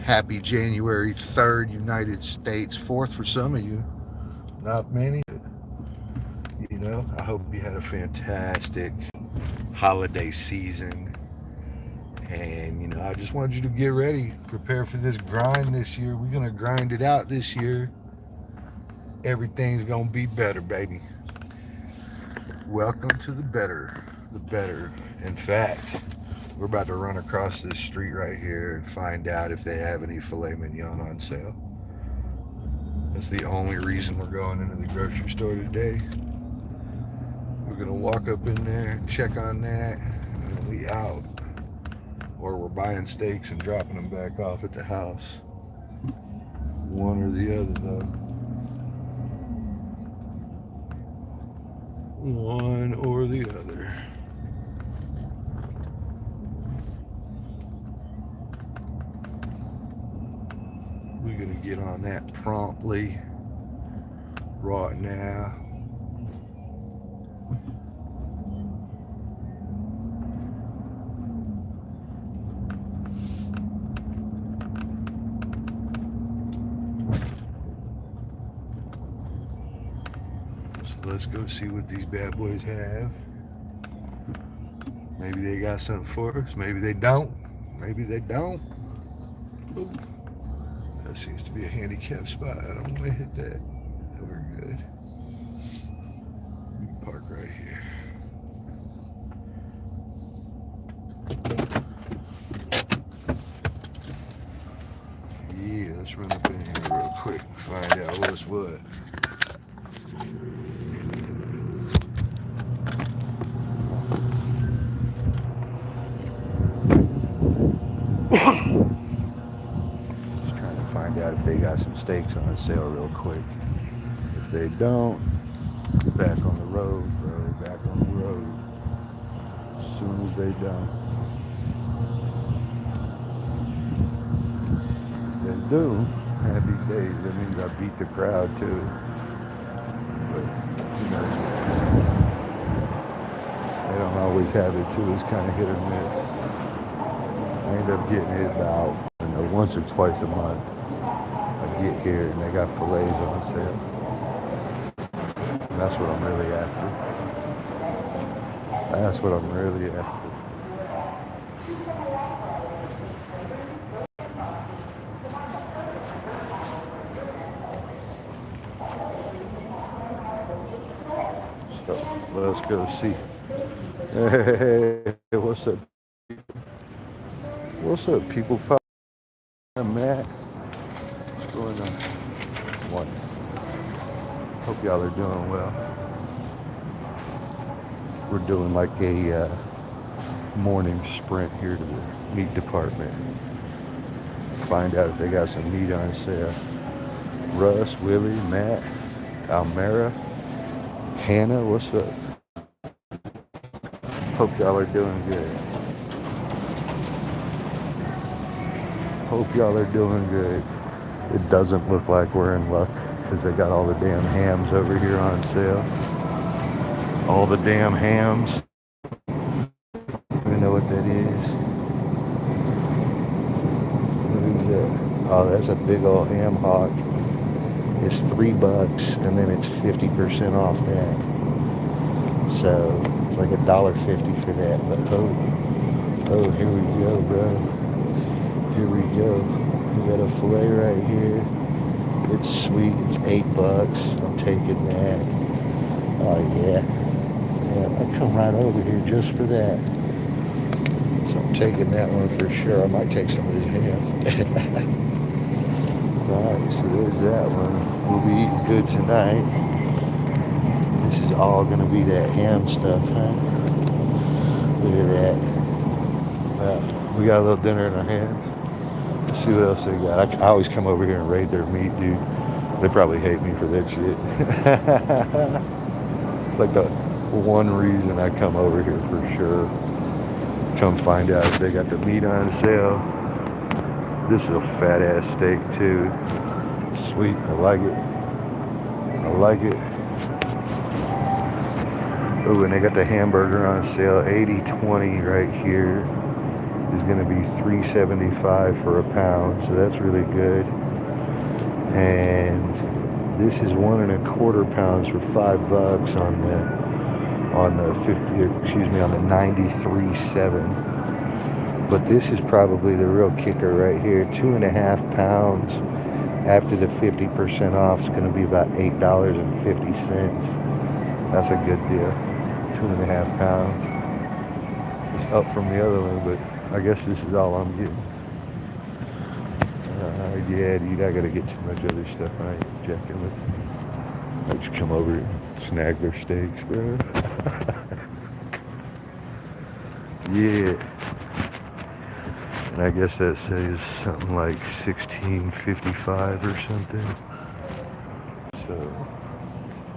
Happy January 3rd, United States. 4th for some of you. Not many. I hope you had a fantastic holiday season. And, I just wanted you to get ready. Prepare for this grind this year. We're going to grind it out this year. Everything's going to be better, baby. Welcome to the better. The better. In fact, we're about to run across this street right here and find out if they have any filet mignon on sale. That's the only reason we're going into the grocery store today. We're going to walk up in there, check on that, and then we out. Or we're buying steaks and dropping them back off at the house. One or the other, though. One or the other. We're going to get on that promptly right now. Let's go see what these bad boys have. Maybe they got something for us. Maybe they don't. Maybe they don't. Ooh. That seems to be a handicapped spot. I don't want to hit that. We're good. We can park right here. Yeah, let's run up in here real quick and find out what's what. Find out if they got some steaks on sale real quick. If they don't, back on the road, bro. Back on the road. As soon as they don't. If they do, happy days. That means I beat the crowd too. But, they don't always have it too. It's kind of hit or miss. I end up getting it about once or twice a month. I get here and they got fillets on sale. And that's what I'm really after. That's what I'm really after. So let's go see. Hey, what's up? What's up, people? I'm Matt. What's going on? One. Hope y'all are doing well. We're doing like a morning sprint here to the meat department. Find out if they got some meat on sale. Russ, Willie, Matt, Almera, Hannah, what's up? Hope y'all are doing good. Hope y'all are doing good. It doesn't look like we're in luck because they got all the damn hams over here on sale. All the damn hams. You know what that is? What is that? Oh, that's a big old ham hock. It's $3 and then it's 50% off that. So it's like $1.50 for that. But oh, here we go, bro. Here we go. We got a filet right here. It's sweet. It's $8. I'm taking that. Oh yeah. I'll come right over here just for that. So I'm taking that one for sure. I might take some of this ham. Alright, so there's that one. We'll be eating good tonight. This is all gonna be that ham stuff, huh? Look at that. Well, we got a little dinner in our hands. Let's see what else they got. I always come over here and raid their meat, dude. They probably hate me for that shit. It's like the one reason I come over here for sure. Come find out if they got the meat on sale. This is a fat ass steak too. Sweet, I like it. I like it. Oh, and they got the hamburger on sale, 80-20 right here. is going to be $3.75 for a pound, so that's really good. And this is 1.25 pounds for $5 on the 93.7. But this is probably the real kicker right here. 2.5 pounds after the 50% off is going to be about $8.50. That's a good deal. 2.5 pounds. It's up from the other one, but I guess this is all I'm getting. Yeah, dude, I gotta get too much other stuff. I ain't checking with. I just come over and snag their steaks, bro. Yeah. And I guess that says something like $16.55 or something. So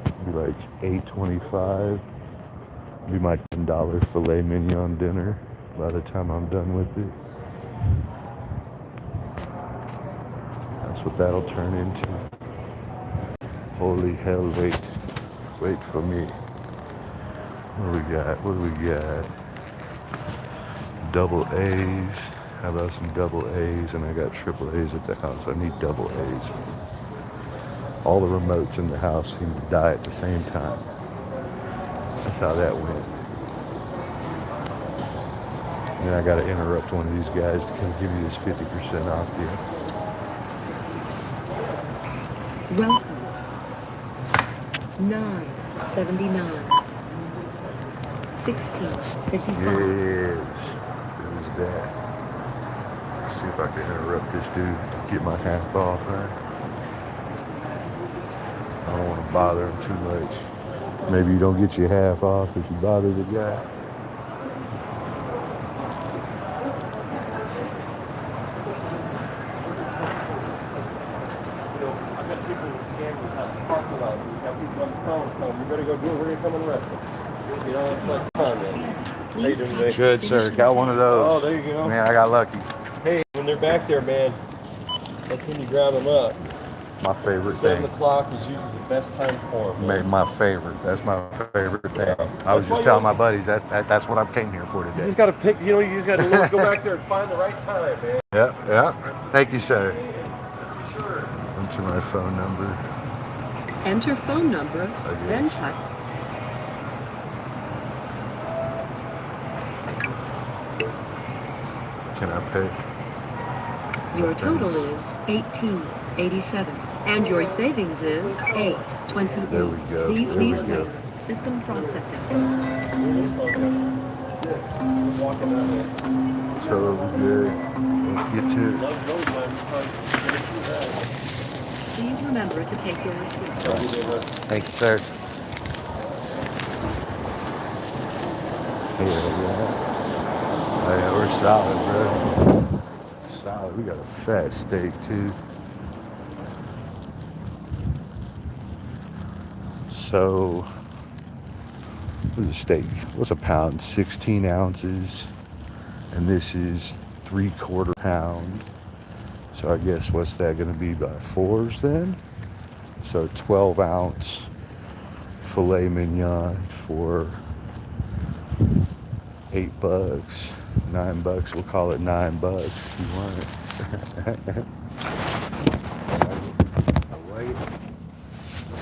it'd be like $8.25. Be my $10 filet mignon dinner by the time I'm done with it. That's what that'll turn into. Holy hell, wait for me. What do we got? Double A's. How about some double A's? And I got triple A's at the house. I need double A's. All the remotes in the house seem to die at the same time. That's how that went. And then I got to interrupt one of these guys to come give me this 50% off deal. Welcome. $9.79. $16.55. Yes. There's that. Let's see if I can interrupt this dude. Get my half off, right? I don't want to bother him too much. Maybe you don't get your half off if you bother the guy. You better go do it. We're gonna come and rest. You know, it's like fun, man. How you doing today? Good, sir. Got one of those. Oh, there you go. Man, I got lucky. Hey, when they're back there, man, that's when you grab them up. My favorite 7 thing. o'clock is usually the best time for them. Made my favorite. That's my favorite thing. Yeah. I was That's why just telling you- my buddies that's what I came here for You today. just gotta pick. You know, you just gotta go back there and find the right time, man. Yep. Thank you, sir. Sure. Enter my phone number. Enter phone number, then guess. type. Can I pay? Your total is $18.87, and your savings is $8.28. There we go. Please There we wait. go. System processing. Walking that way. So we're good. Let's get to it. Love those times. Please remember to take your receipt. Thank you, sir. Yeah. Oh, yeah, we're solid, bro. Solid. We got a fat steak, too. So, what's a steak? What's a pound? 16 ounces. And this is 3/4 pound. So I guess what's that going to be by 4s then? So 12 ounce filet mignon for $8, $9. We'll call it $9 if you want it.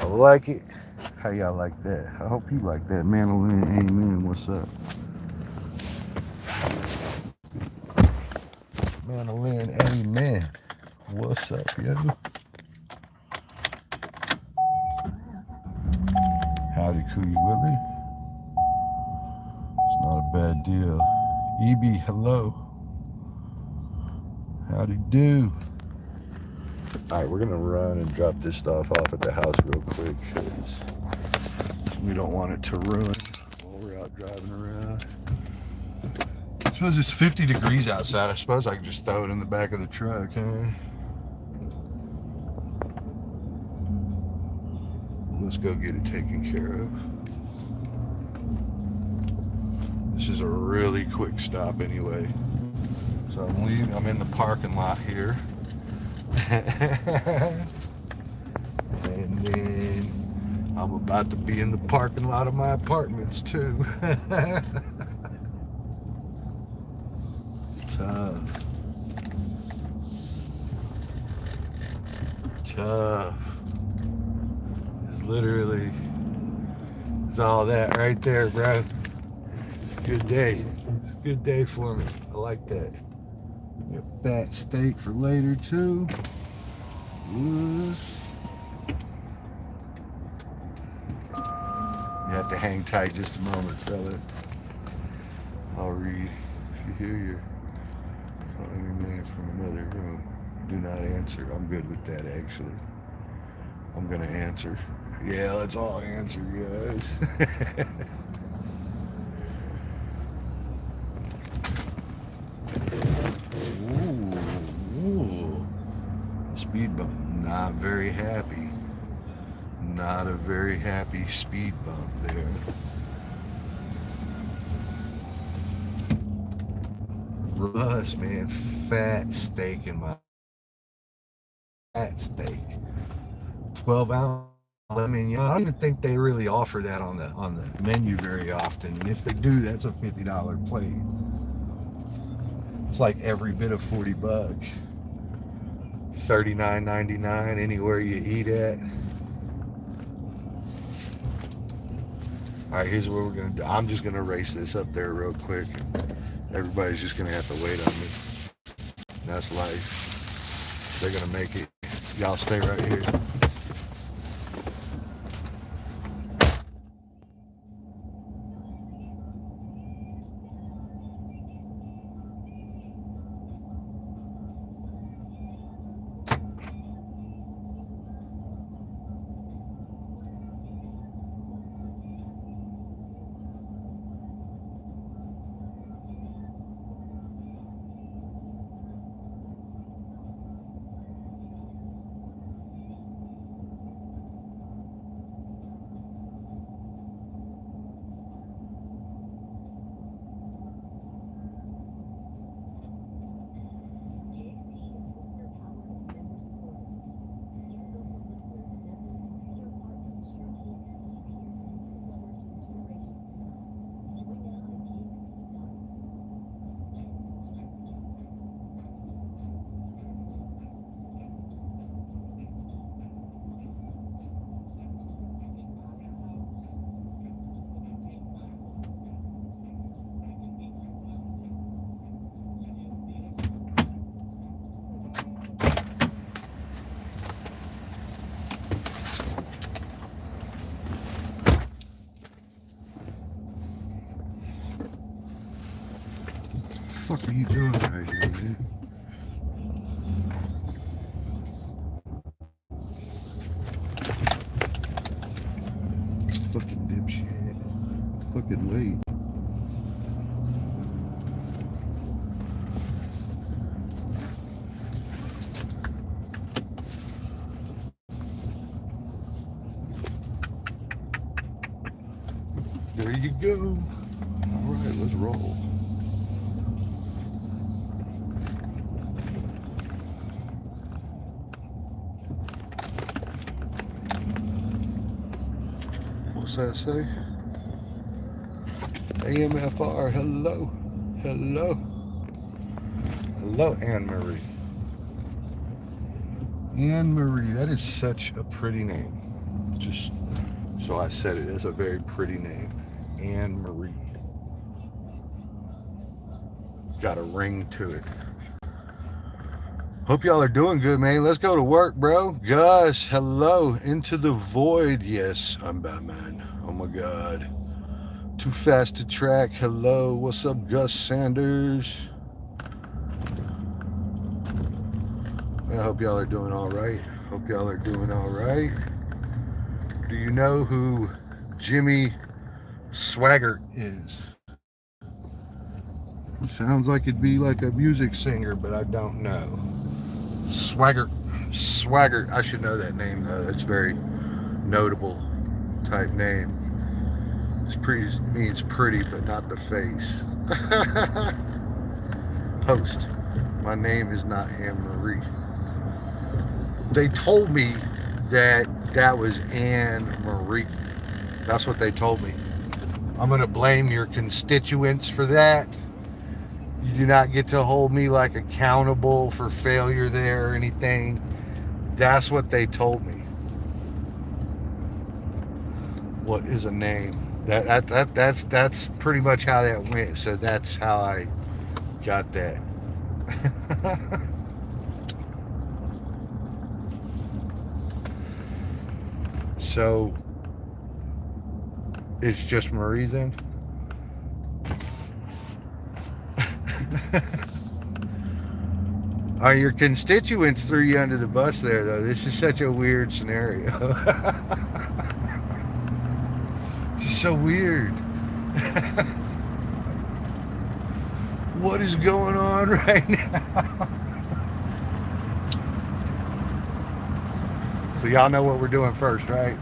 I like it. How y'all like that? I hope you like that. Mandolin, amen. What's up? Mandolin, amen. What's up, yo? Howdy, Cootie Willie. It's not a bad deal. EB, hello. Howdy do. All right, we're gonna run and drop this stuff off at the house real quick because we don't want it to ruin while we're out driving around. I suppose it's 50 degrees outside. I suppose I could just throw it in the back of the truck, huh? Let's go get it taken care of. This is a really quick stop anyway. So I'm leaving, I'm in the parking lot here. And then I'm about to be in the parking lot of my apartments too. Tough. Tough. It's literally, it's all that right there, bro. Good day. It's a good day for me. I like that. Got fat steak for later too. Ooh. You have to hang tight just a moment, fella. I'll read. If you hear your calling your name from another room, do not answer. I'm good with that, actually. I'm gonna answer. Yeah, let's all answer, guys. Ooh. Speed bump. Not very happy. Not a very happy speed bump there. Robust, man. Fat steak in my fat steak. 12 ounce. I mean, I don't even think they really offer that on the menu very often. And if they do, that's a $50 plate. It's like every bit of $40. $39.99 anywhere you eat at. All right, here's what we're gonna do. I'm just gonna race this up there real quick. Everybody's just gonna have to wait on me. That's life. They're gonna make it. Y'all stay right here. What the fuck are you doing right here, man? Fucking dipshit. Fucking late. There you go. All right, let's roll. What's that say? AMFR, hello. Hello. Hello, Anne Marie. Anne Marie, that is such a pretty name. Just so I said it, it's a very pretty name. Anne Marie. Got a ring to it. Hope y'all are doing good, man. Let's go to work, bro. Gus, hello. Into the void. Yes, I'm Batman. Oh my God. Too fast to track. Hello. What's up, Gus Sanders? I hope y'all are doing all right. Hope y'all are doing all right. Do you know who Jimmy Swaggart is? Sounds like it'd be like a music singer, but I don't know. Swaggart. I should know that name though. That's very notable type name. It's pretty, means pretty, but not the face. Host. My name is not Anne Marie. They told me that was Anne Marie. That's what they told me. I'm gonna blame your constituents for that. You do not get to hold me like accountable for failure there or anything. That's what they told me. What is a name? That's pretty much how that went. So that's how I got that. So it's just Marie then? Your constituents threw you under the bus there, though. This is such a weird scenario. This is so weird. What is going on right now? So y'all know what we're doing first, right?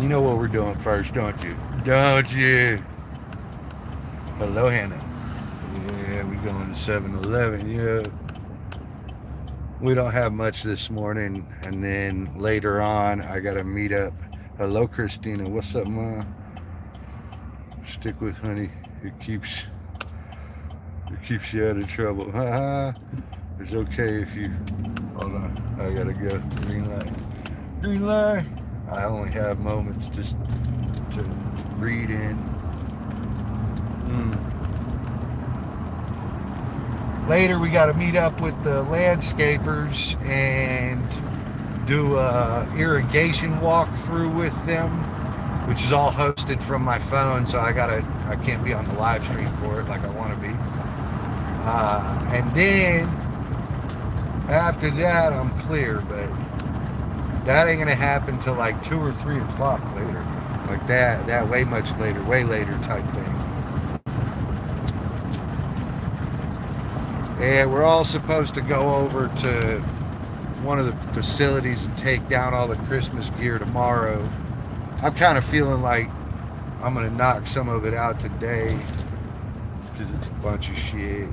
You know what we're doing first, don't you? Don't you? Hello, Hannah. Yeah, we're going to 7-Eleven, yeah. We don't have much this morning, and then later on, I got to meet up. Hello, Christina. What's up, Ma? Stick with honey. It keeps you out of trouble. It's okay if you... Hold on. I got to go. Green light. Green light. I only have moments just to read in. Later, we got to meet up with the landscapers and do a irrigation walkthrough with them, which is all hosted from my phone, so I can't be on the live stream for it like I want to be. And then after that, I'm clear, but that ain't gonna happen till like 2 or 3 o'clock later, like that way much later, way later type thing. And we're all supposed to go over to one of the facilities and take down all the Christmas gear tomorrow. I'm kind of feeling like I'm gonna knock some of it out today because it's a bunch of shit.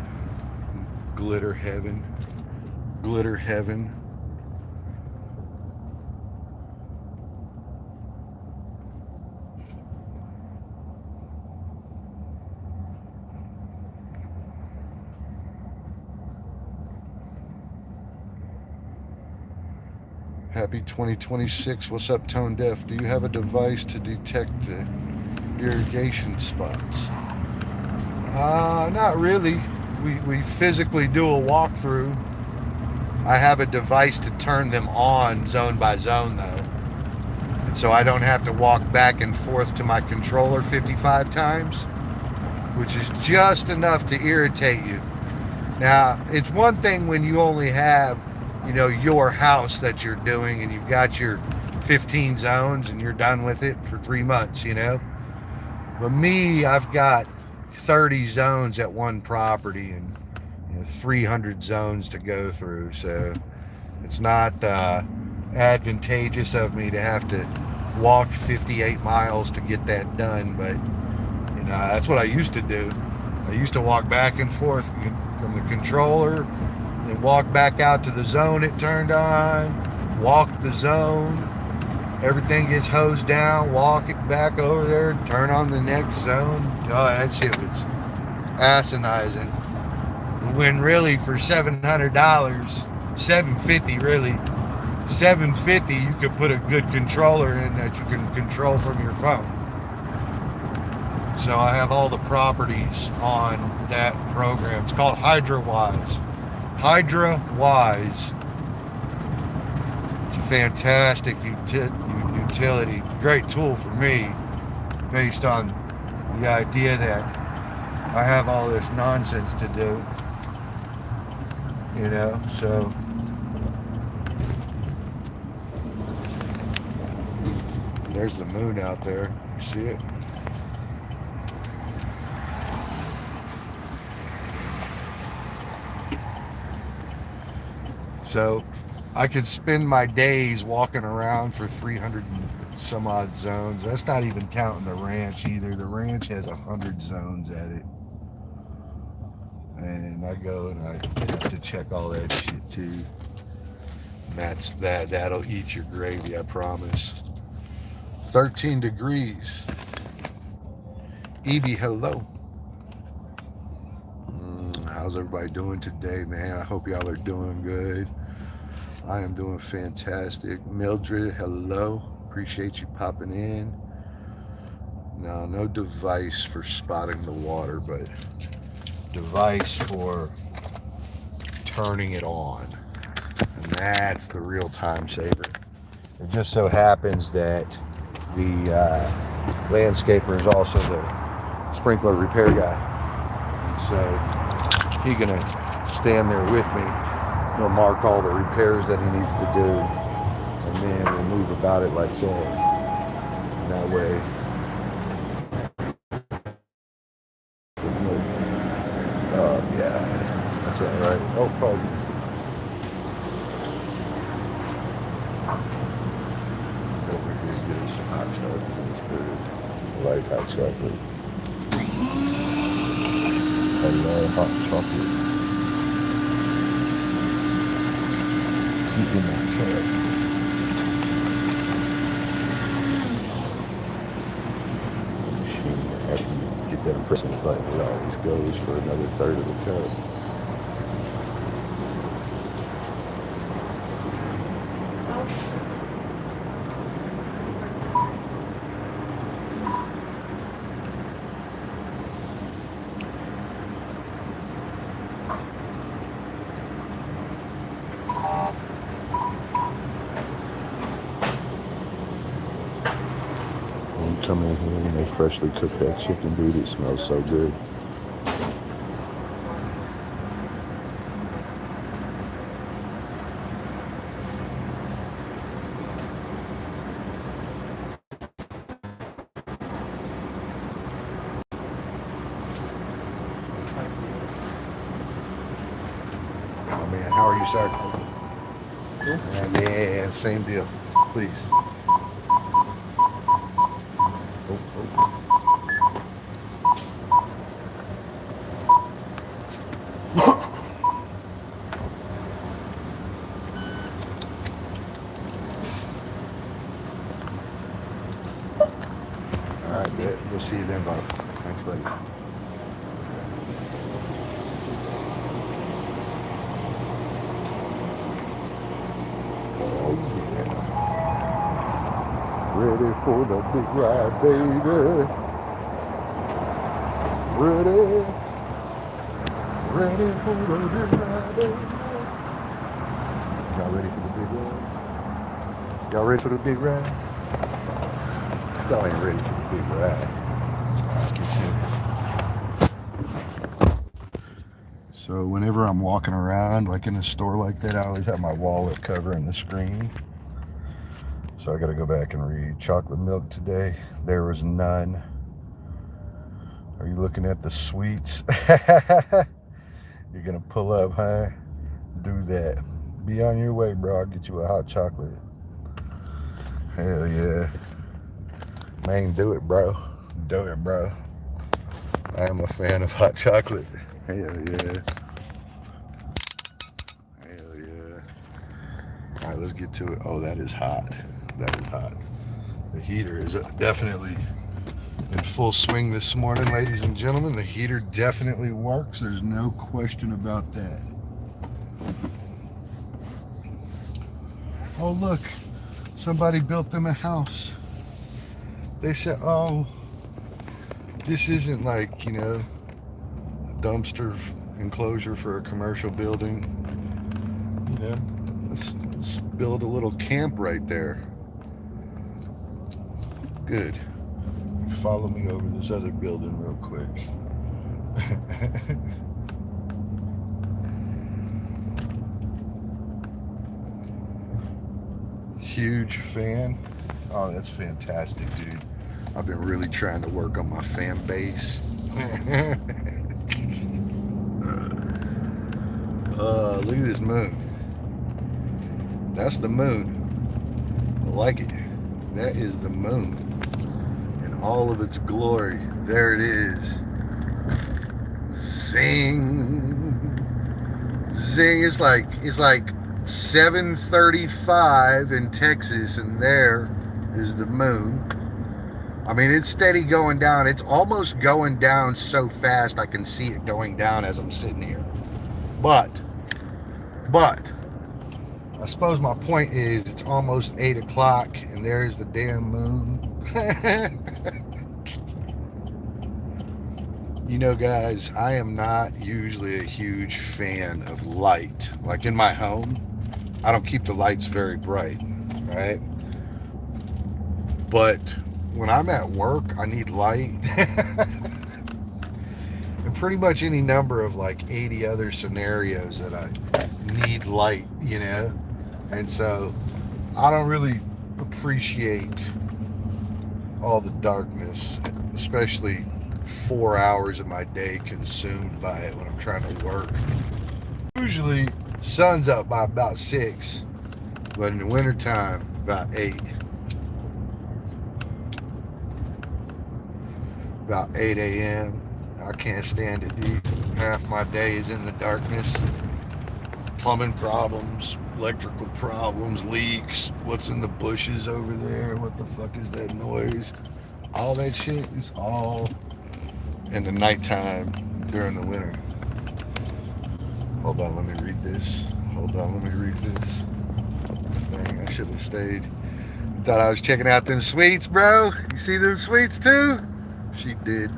Glitter heaven. Glitter heaven. Happy 2026. What's up, Tone Deaf? Do you have a device to detect the irrigation spots? Not really. We physically do a walkthrough. I have a device to turn them on zone by zone, though. And so I don't have to walk back and forth to my controller 55 times, which is just enough to irritate you. Now, it's one thing when you only have, your house that you're doing and you've got your 15 zones and you're done with it for 3 months, But me, I've got 30 zones at one property and 300 zones to go through, so it's not advantageous of me to have to walk 58 miles to get that done, but that's what I used to do. I used to walk back and forth from the controller, then walk back out to the zone it turned on, walk the zone, everything gets hosed down, walk it back over there, turn on the next zone. Oh, that shit was asinizing. When really for $700, $750 really, $750 you could put a good controller in that you can control from your phone. So I have all the properties on that program. It's called HydraWise. HydraWise. It's a fantastic utility. Great tool for me based on the idea that I have all this nonsense to do. So there's the moon out there. You see it? So I could spend my days walking around for 300 and some odd zones. That's not even counting the ranch either. The ranch has 100 zones at it. And I go and I have to check all that shit too. And that'll eat your gravy, I promise. 13 degrees. Evie, hello. How's everybody doing today, man? I hope y'all are doing good. I am doing fantastic. Mildred, hello. Appreciate you popping in. Now, no device for spotting the water, but device for turning it on. And that's the real time saver. It just so happens that the landscaper is also the sprinkler repair guy. And so he's gonna stand there with me. He'll mark all the repairs that he needs to do, and then we'll move about it like that. And that way, yeah, that's all right. Oh, pardon. Over here, get us some hot chocolate instead. I like hot chocolate. I love hot chocolate. Keep in my cup. Machine, after you get that pressing button, it always goes for another third of the cup. Come in here and they freshly cooked that chicken, dude. It smells so good. Oh man, how are you, sir? Yeah, same deal. Please. Alright, we'll see you then, Bob. Thanks, buddy. Oh, yeah. Ready for the big ride, baby. Ready for the big ride, baby. Y'all ready for the big ride? Y'all ready for the big ride? Y'all ain't ready for the big ride. So whenever I'm walking around, like in a store like that, I always have my wallet covering the screen. So I gotta go back and read. Chocolate milk today, there was none. Are you looking at the sweets? You're gonna pull up, huh? Do that. Be on your way, bro. I'll get you a hot chocolate. Hell yeah. Man, do it, bro. Do it, bro. I am a fan of hot chocolate. Hell yeah. Hell yeah. All right, let's get to it. Oh, that is hot. That is hot. The heater is definitely in full swing this morning, ladies and gentlemen. The heater definitely works. There's no question about that. Oh, look. Somebody built them a house. They said, oh, this isn't like, you know, a dumpster enclosure for a commercial building. You know, let's build a little camp right there. Good. Follow me over this other building real quick. Huge fan. Oh, that's fantastic, dude. I've been really trying to work on my fan base. Look at this moon. That's the moon. I like it. That is the moon in all of its glory. There it is. Zing. Zing. It's like 7:35 in Texas, and there is the moon. I mean, it's steady going down. It's almost going down so fast I can see it going down as I'm sitting here. But, I suppose my point is it's almost 8 o'clock and there's the damn moon. You know, guys, I am not usually a huge fan of light. Like in my home, I don't keep the lights very bright, right? But when I'm at work, I need light. And pretty much any number of like 80 other scenarios that I need light, you know? And so I don't really appreciate all the darkness, especially 4 hours of my day consumed by it when I'm trying to work. Usually sun's up by about 6, but in the wintertime about 8. About 8 a.m. I can't stand it, dude. Half my day is in the darkness. Plumbing problems, electrical problems, leaks, what's in the bushes over there, what the fuck is that noise? All that shit is all in the nighttime during the winter. Hold on, let me read this. Dang, I should have stayed. Thought I was checking out them sweets, bro. You see them sweets too? She did.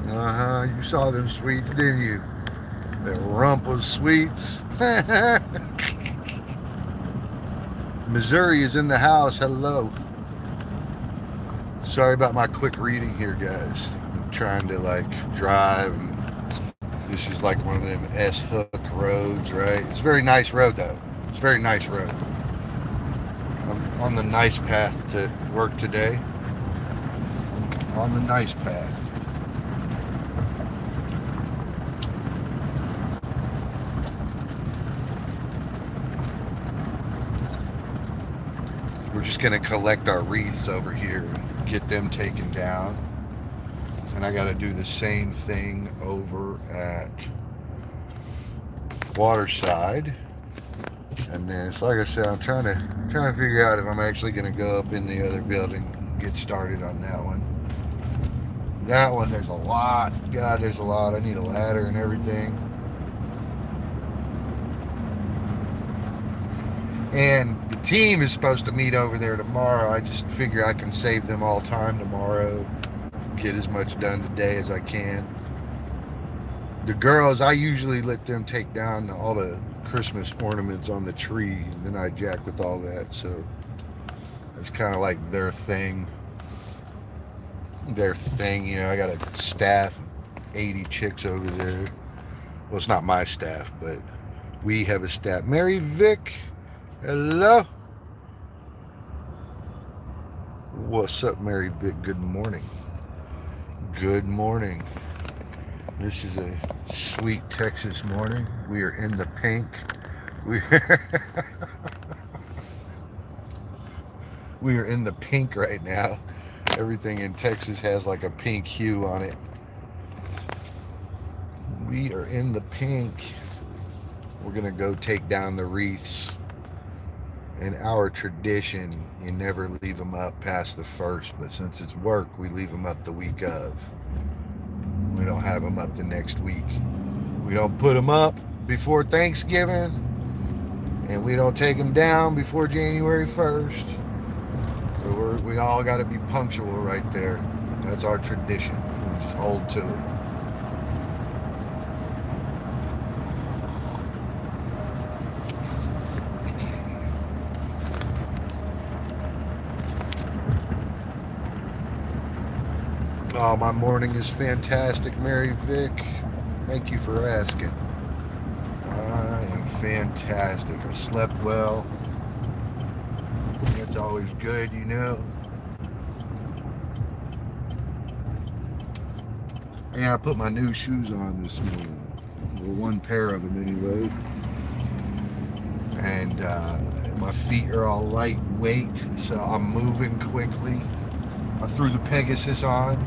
You saw them sweets, didn't you? The Rumpus sweets. Missouri is in the house. Hello. Sorry about my quick reading here, guys. I'm trying to like drive. And this is like one of them S-hook roads, right? It's a very nice road, though. It's a very nice road. I'm on the nice path to work today. On the nice path. We're just gonna collect our wreaths over here and get them taken down. And I gotta do the same thing over at Waterside. And then it's like I said, I'm trying to figure out if I'm actually gonna go up in the other building and get started on that one. That one, there's a lot. God, there's a lot. I need a ladder and everything. And the team is supposed to meet over there tomorrow. I just figure I can save them all time tomorrow. Get as much done today as I can. The girls, I usually let them take down all the Christmas ornaments on the tree. And then I jack with all that. So it's kind of like their thing. You know, I got a staff, 80 chicks over there. Well, it's not my staff, but we have a staff. Mary Vic, hello. What's up, Mary Vic? Good morning. Good morning. This is a sweet Texas morning. We are in the pink. We are in the pink right now. Everything in Texas has like a pink hue on it. We are in the pink. We're gonna go take down the wreaths. In our tradition, you never leave them up past the 1st, but since it's work, we leave them up the week of. We don't have them up the next week. We don't put them up before Thanksgiving, and we don't take them down before January 1st. So we all got to be punctual right there. That's our tradition. We just hold to it. Oh, my morning is fantastic, Mary Vic. Thank you for asking. I am fantastic. I slept well. That's always good, you know. And I put my new shoes on this morning. Well, one pair of them anyway. And my feet are all lightweight, so I'm moving quickly. I threw the Pegasus on.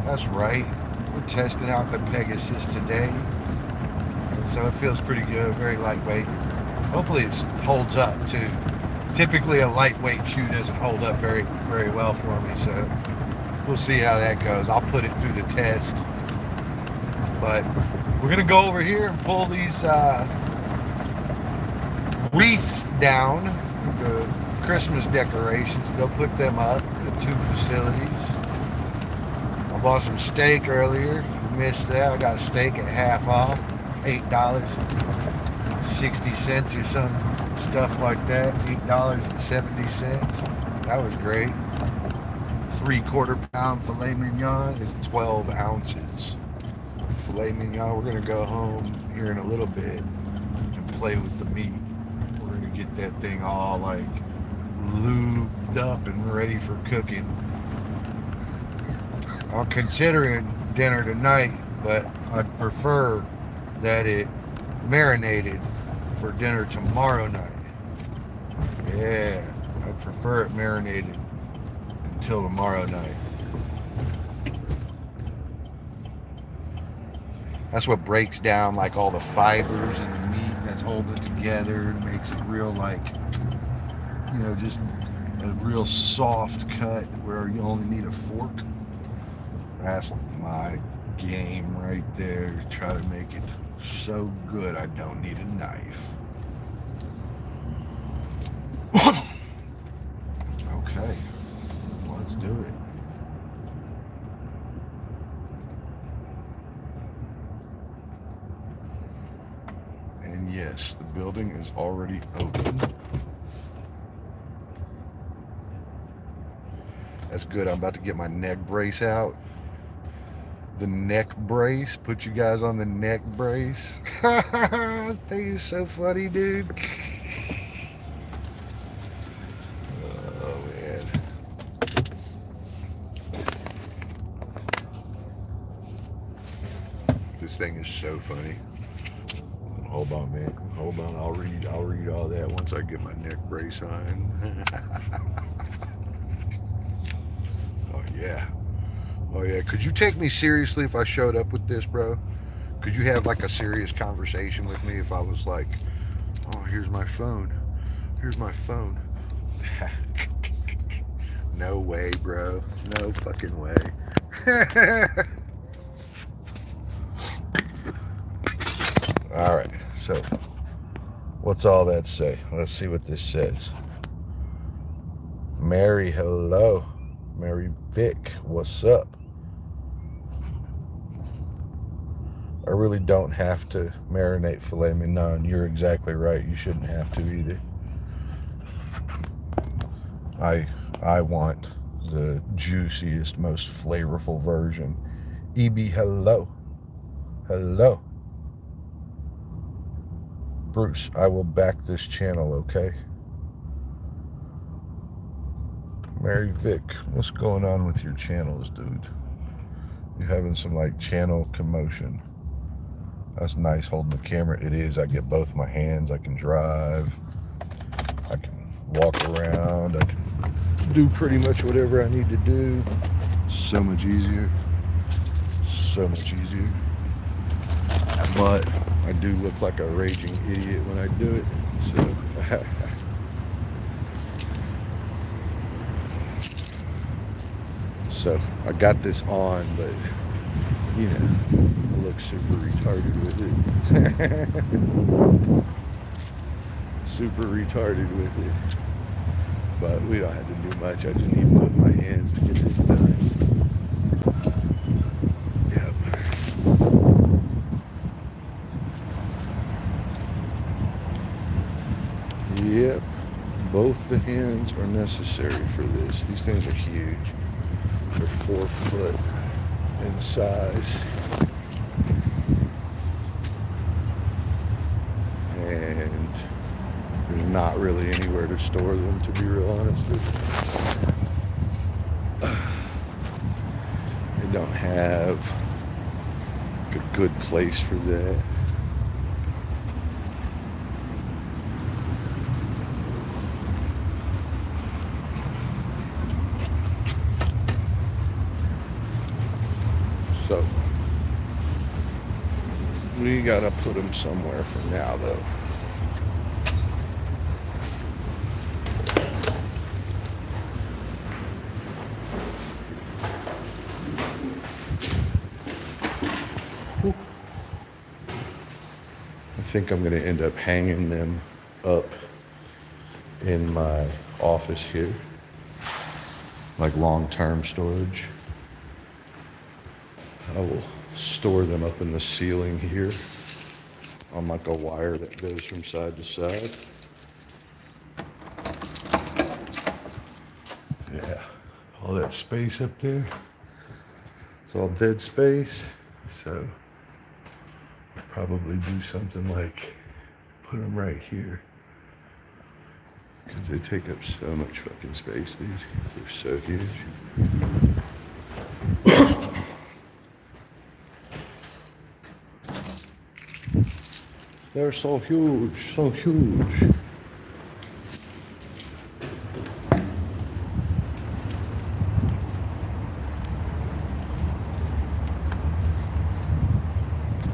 That's right. We're testing out the Pegasus today. And so it feels pretty good, very lightweight. Hopefully it holds up too. typically a lightweight shoe doesn't hold up very, very well for me. So we'll see how that goes. I'll put it through the test. But we're going to go over here and pull these wreaths down, the Christmas decorations, go put them up at 2 facilities. I bought some steak earlier. Missed that. I got a steak at half off, $8.60 or some stuff like that. $8.70. That was great. 3/4 pound filet mignon is 12 ounces. Filet mignon. We're gonna go home here in a little bit and play with the meat. We're gonna get that thing all like lubed up and ready for cooking. I'm considering dinner tonight, but I'd prefer that it marinated for dinner tomorrow night. Yeah, I'd prefer it marinated until tomorrow night. That's what breaks down like all the fibers in the meat that's holding it together and makes it real like, you know, just a real soft cut where you only need a fork. That's my game right there, to try to make it so good I don't need a knife. Okay, let's do it. And yes, the building is already open. That's good. I'm about to get my neck brace out. The neck brace. Put you guys on the neck brace. That thing is so funny, dude. Oh, man. This thing is so funny. Hold on, man. Hold on. I'll read all that once I get my neck brace on. Oh, yeah. Oh, yeah. Could you take me seriously if I showed up with this, bro? Could you have, like, a serious conversation with me if I was like, oh, here's my phone. Here's my phone. No way, bro. No fucking way. All right. So, what's all that say? Let's see what this says. Mary, hello. Mary Vic, what's up? I really don't have to marinate filet mignon. You're exactly right. You shouldn't have to either. I want the juiciest, most flavorful version. EB, hello. Hello. Bruce, I will back this channel, okay? Mary Vic, what's going on with your channels, dude? You having some like channel commotion. That's nice holding the camera. It is. I get both my hands. I can drive. I can walk around. I can do pretty much whatever I need to do. So much easier. So much easier. But I do look like a raging idiot when I do it. So so I got this on, but you know, I look super retarded with it. Super retarded with it. But we don't have to do much. I just need both my hands to get this done. Yep. Yep. Both the hands are necessary for this. These things are huge. They're 4 foot in size. And there's not really anywhere to store them, to be real honest with you. They don't have a good place for that. So we gotta put them somewhere for now, though. I think I'm going to end up hanging them up in my office here, like long-term storage. I will store them up in the ceiling here on like a wire that goes from side to side. Yeah, all that space up there, it's all dead space, so I'll probably do something like put them right here, because they take up so much fucking space, dude. They're so huge. They're so huge, so huge.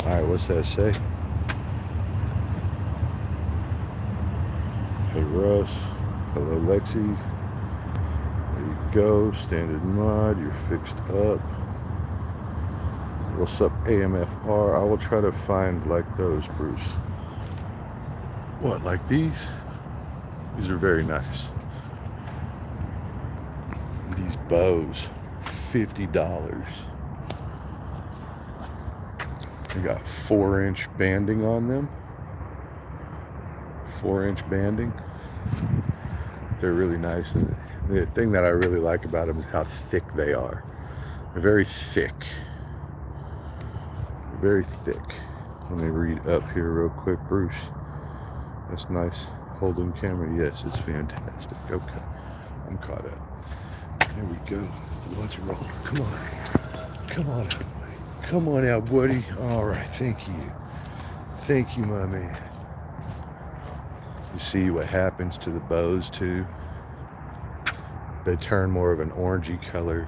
Alright, what's that say? Hey Russ, hello Lexi. There you go, standard mod, you're fixed up. What's up AMFR? I will try to find like those, Bruce. What, like these? These are very nice. These bows, $50. They got 4-inch banding on them. 4-inch banding. They're really nice. And the thing that I really like about them is how thick they are. They're very thick. Very thick. Let me read up here real quick, Bruce. That's nice. Holding camera. Yes, it's fantastic. Okay. I'm caught up. There we go. Let's roll. Come on. Come on out, buddy. Come on out, buddy. All right. Thank you. Thank you, my man. You see what happens to the bows, too? They turn more of an orangey color,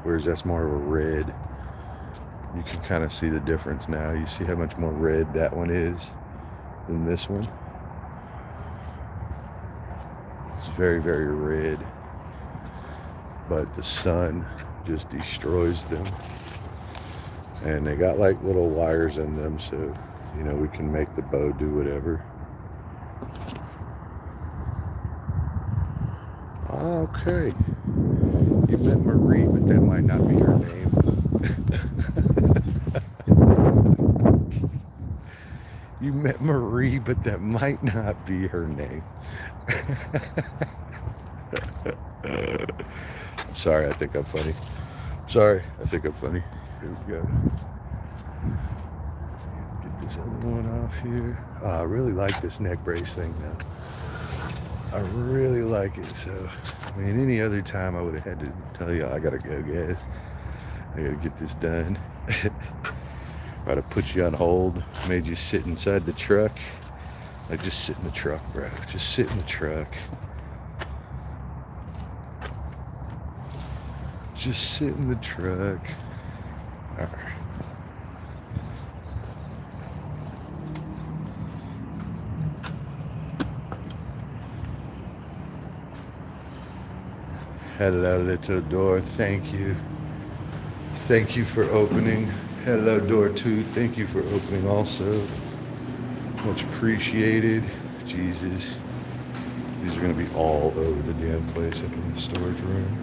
whereas that's more of a red. You can kind of see the difference now. You see how much more red that one is than this one. It's very, very red. But the sun just destroys them. And they got like little wires in them, so, you know, we can make the bow do whatever. Okay. You met Marie, but that might not be her name. You met Marie, but that might not be her name. I'm sorry, I think I'm funny. Sorry, I think I'm funny. Here we go. Get this other one off here. Oh, I really like this neck brace thing now. I really like it. So, I mean, any other time I would have had to tell you, I gotta go, guys. I gotta get this done. Try to put you on hold, made you sit inside the truck. Like, just sit in the truck, bro. Just sit in the truck. Just sit in the truck. All right. Hello, little door. Thank you. Thank you for opening. Hello, door 2. Thank you for opening also. Much appreciated. Jesus. These are going to be all over the damn place up in the storage room.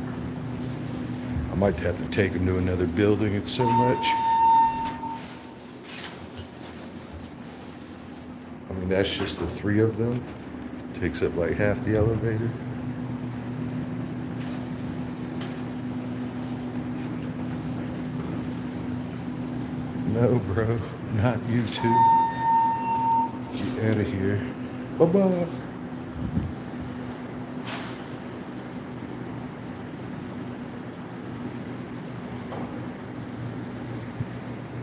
I might have to take them to another building. It's so much. I mean, that's just the 3 of them. Takes up like half the elevator. No, bro. Not you two. Get out of here. Bye-bye.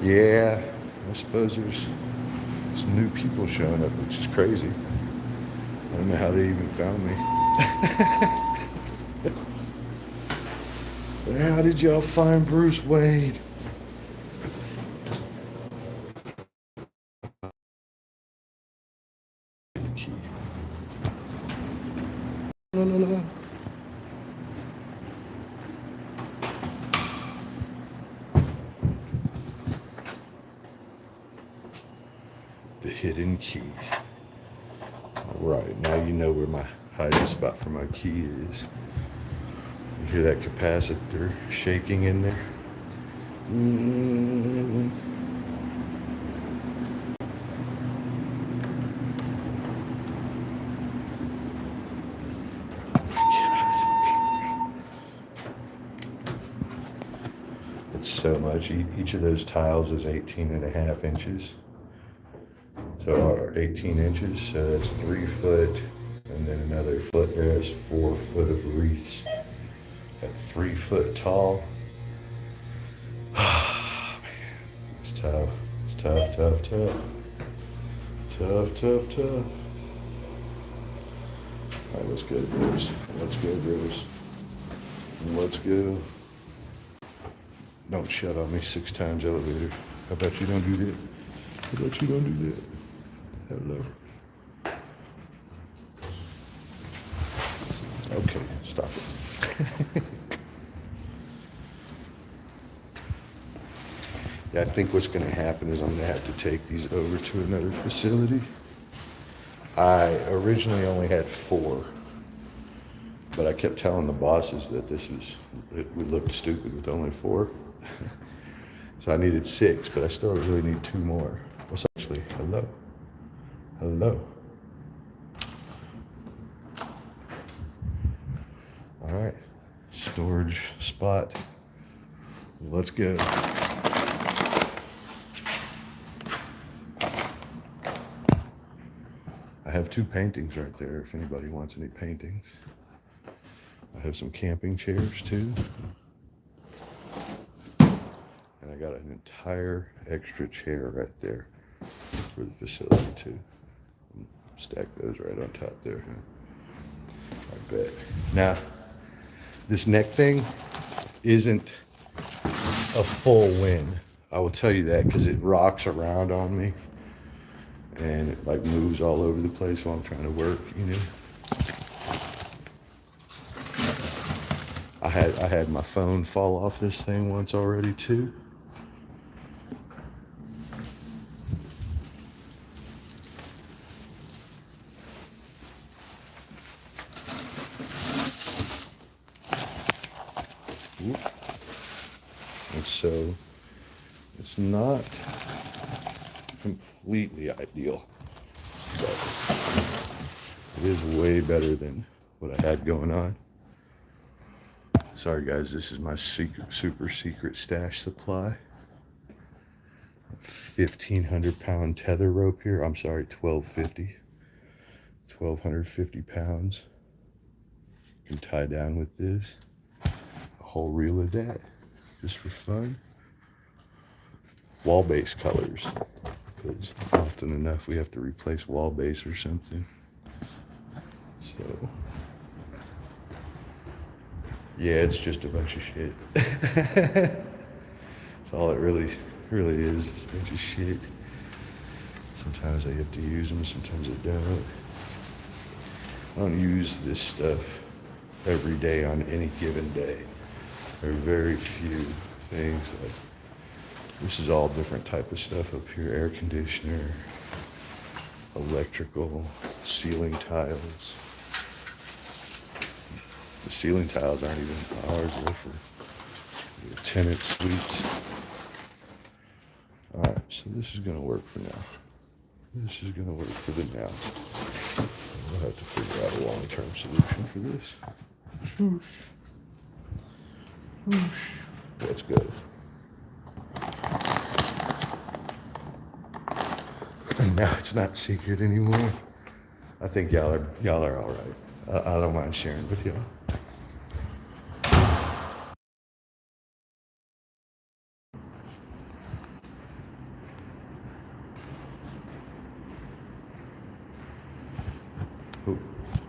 Yeah, I suppose there's some new people showing up, which is crazy. I don't know how they even found me. How did y'all find Bruce Wade? La, la, la. The hidden key. Alright, now you know where my hiding spot for my key is. You hear that capacitor shaking in there? Mm. It's so much. Each of those tiles is 18.5 inches. So our 18 inches, so that's 3 foot, and then another foot there is 4 foot of wreaths. That's 3 foot tall. Man, it's tough. It's tough, tough, tough. Tough, tough, tough. All right, let's go, Rivers. Let's go, Rivers. Let's go. Don't shut on me 6 times, elevator. How about you don't do that? How about you don't do that? Hello. Okay, stop it. Yeah, I think what's going to happen is I'm going to have to take these over to another facility. I originally only had 4, but I kept telling the bosses that we looked stupid with only 4. So I needed 6, but I still really need 2 more. What's actually, hello? Hello. All right, storage spot. Let's go. I have 2 paintings right there if anybody wants any paintings. I have some camping chairs too. And I got an entire extra chair right there for the facility too. Stack those right on top there, huh? I bet. Now, this neck thing isn't a full win. I will tell you that because it rocks around on me and it like moves all over the place while I'm trying to work, you know. I had my phone fall off this thing once already too. And so it's not completely ideal, but it is way better than what I had going on. Sorry guys, this is my super secret stash supply. 1,500 pound tether rope here. I'm sorry, 1,250. 1,250 pounds. You can tie down with this. A whole reel of that, just for fun. Wall base colors, because often enough we have to replace wall base or something. So, yeah, it's just a bunch of shit. That's all it really is, just a bunch of shit. Sometimes I get to use them, sometimes I don't. I don't use this stuff every day on any given day. There are very few things. Like, this is all different type of stuff up here. Air conditioner, electrical, ceiling tiles. The ceiling tiles aren't even ours, they're for the tenant suites. All right, so this is gonna work for now. This is gonna work for the now. We'll have to figure out a long-term solution for this. Swoosh. Swoosh. Let's go. And now it's not secret anymore. I think y'all are all right. I don't mind sharing with y'all.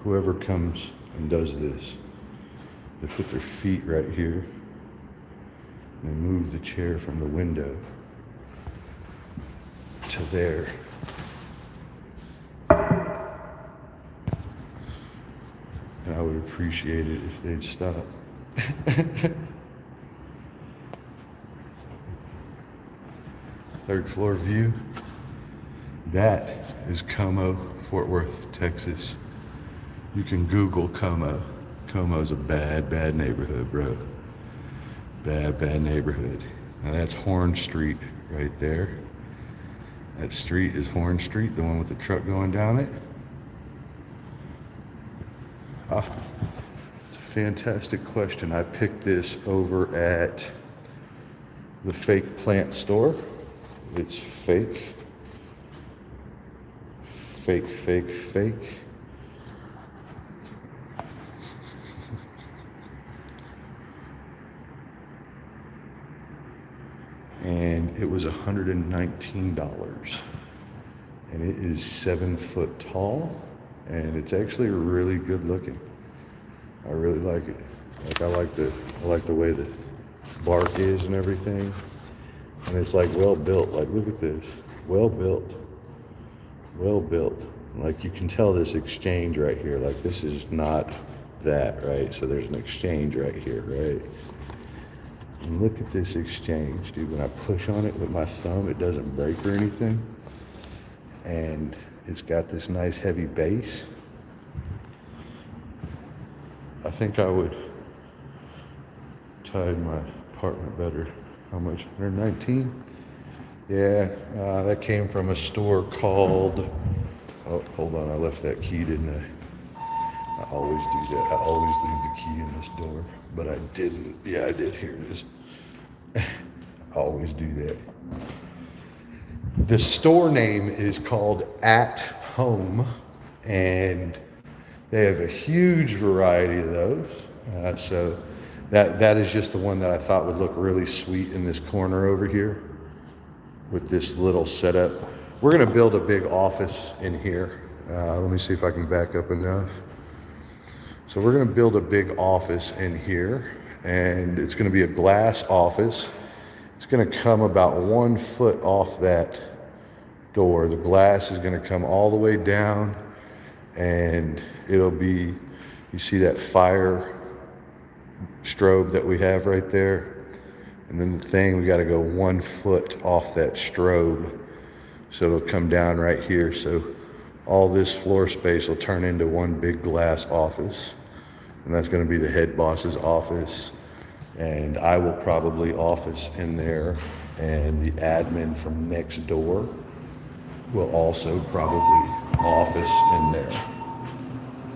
Whoever comes and does this, they put their feet right here and they move the chair from the window to there. And I would appreciate it if they'd stop. Third floor view. That is Como, Fort Worth, Texas. You can Google Como. Como's a bad, bad neighborhood, bro. Bad, bad neighborhood. Now that's Horn Street right there. That street is Horn Street, the one with the truck going down it. It's a fantastic question. I picked this over at the Fake Plant store. It's fake. Fake, fake, fake. And it was $119. And it is 7 foot tall, and it's actually really good looking. I really like it. Like I like the way the bark is and everything. And it's like well built. Like look at this. Well built. Well built. Like you can tell this exchange right here. Like this is not that, right? So there's an exchange right here, right? And look at this exchange, dude. When I push on it with my thumb, it doesn't break or anything. And it's got this nice heavy base. I think I would tide my apartment better. How much? 119? Yeah, that came from a store called, oh, hold on, I left that key, didn't I? I always do that. I always leave the key in this door, but I didn't. Yeah, I did. Here it is. I always do that. The store name is called At Home, and they have a huge variety of those. So that is just the one that I thought would look really sweet in this corner over here with this little setup. We're gonna build a big office in here. Let me see if I can back up enough. So we're gonna build a big office in here, and it's gonna be a glass office. It's gonna come about 1 foot off that door. The glass is gonna come all the way down, and it'll be, you see that fire strobe that we have right there? And then the thing, we gotta go 1 foot off that strobe. So it'll come down right here. So all this floor space will turn into one big glass office. And that's gonna be the head boss's office. And I will probably office in there. And the admin from next door will also probably office in there.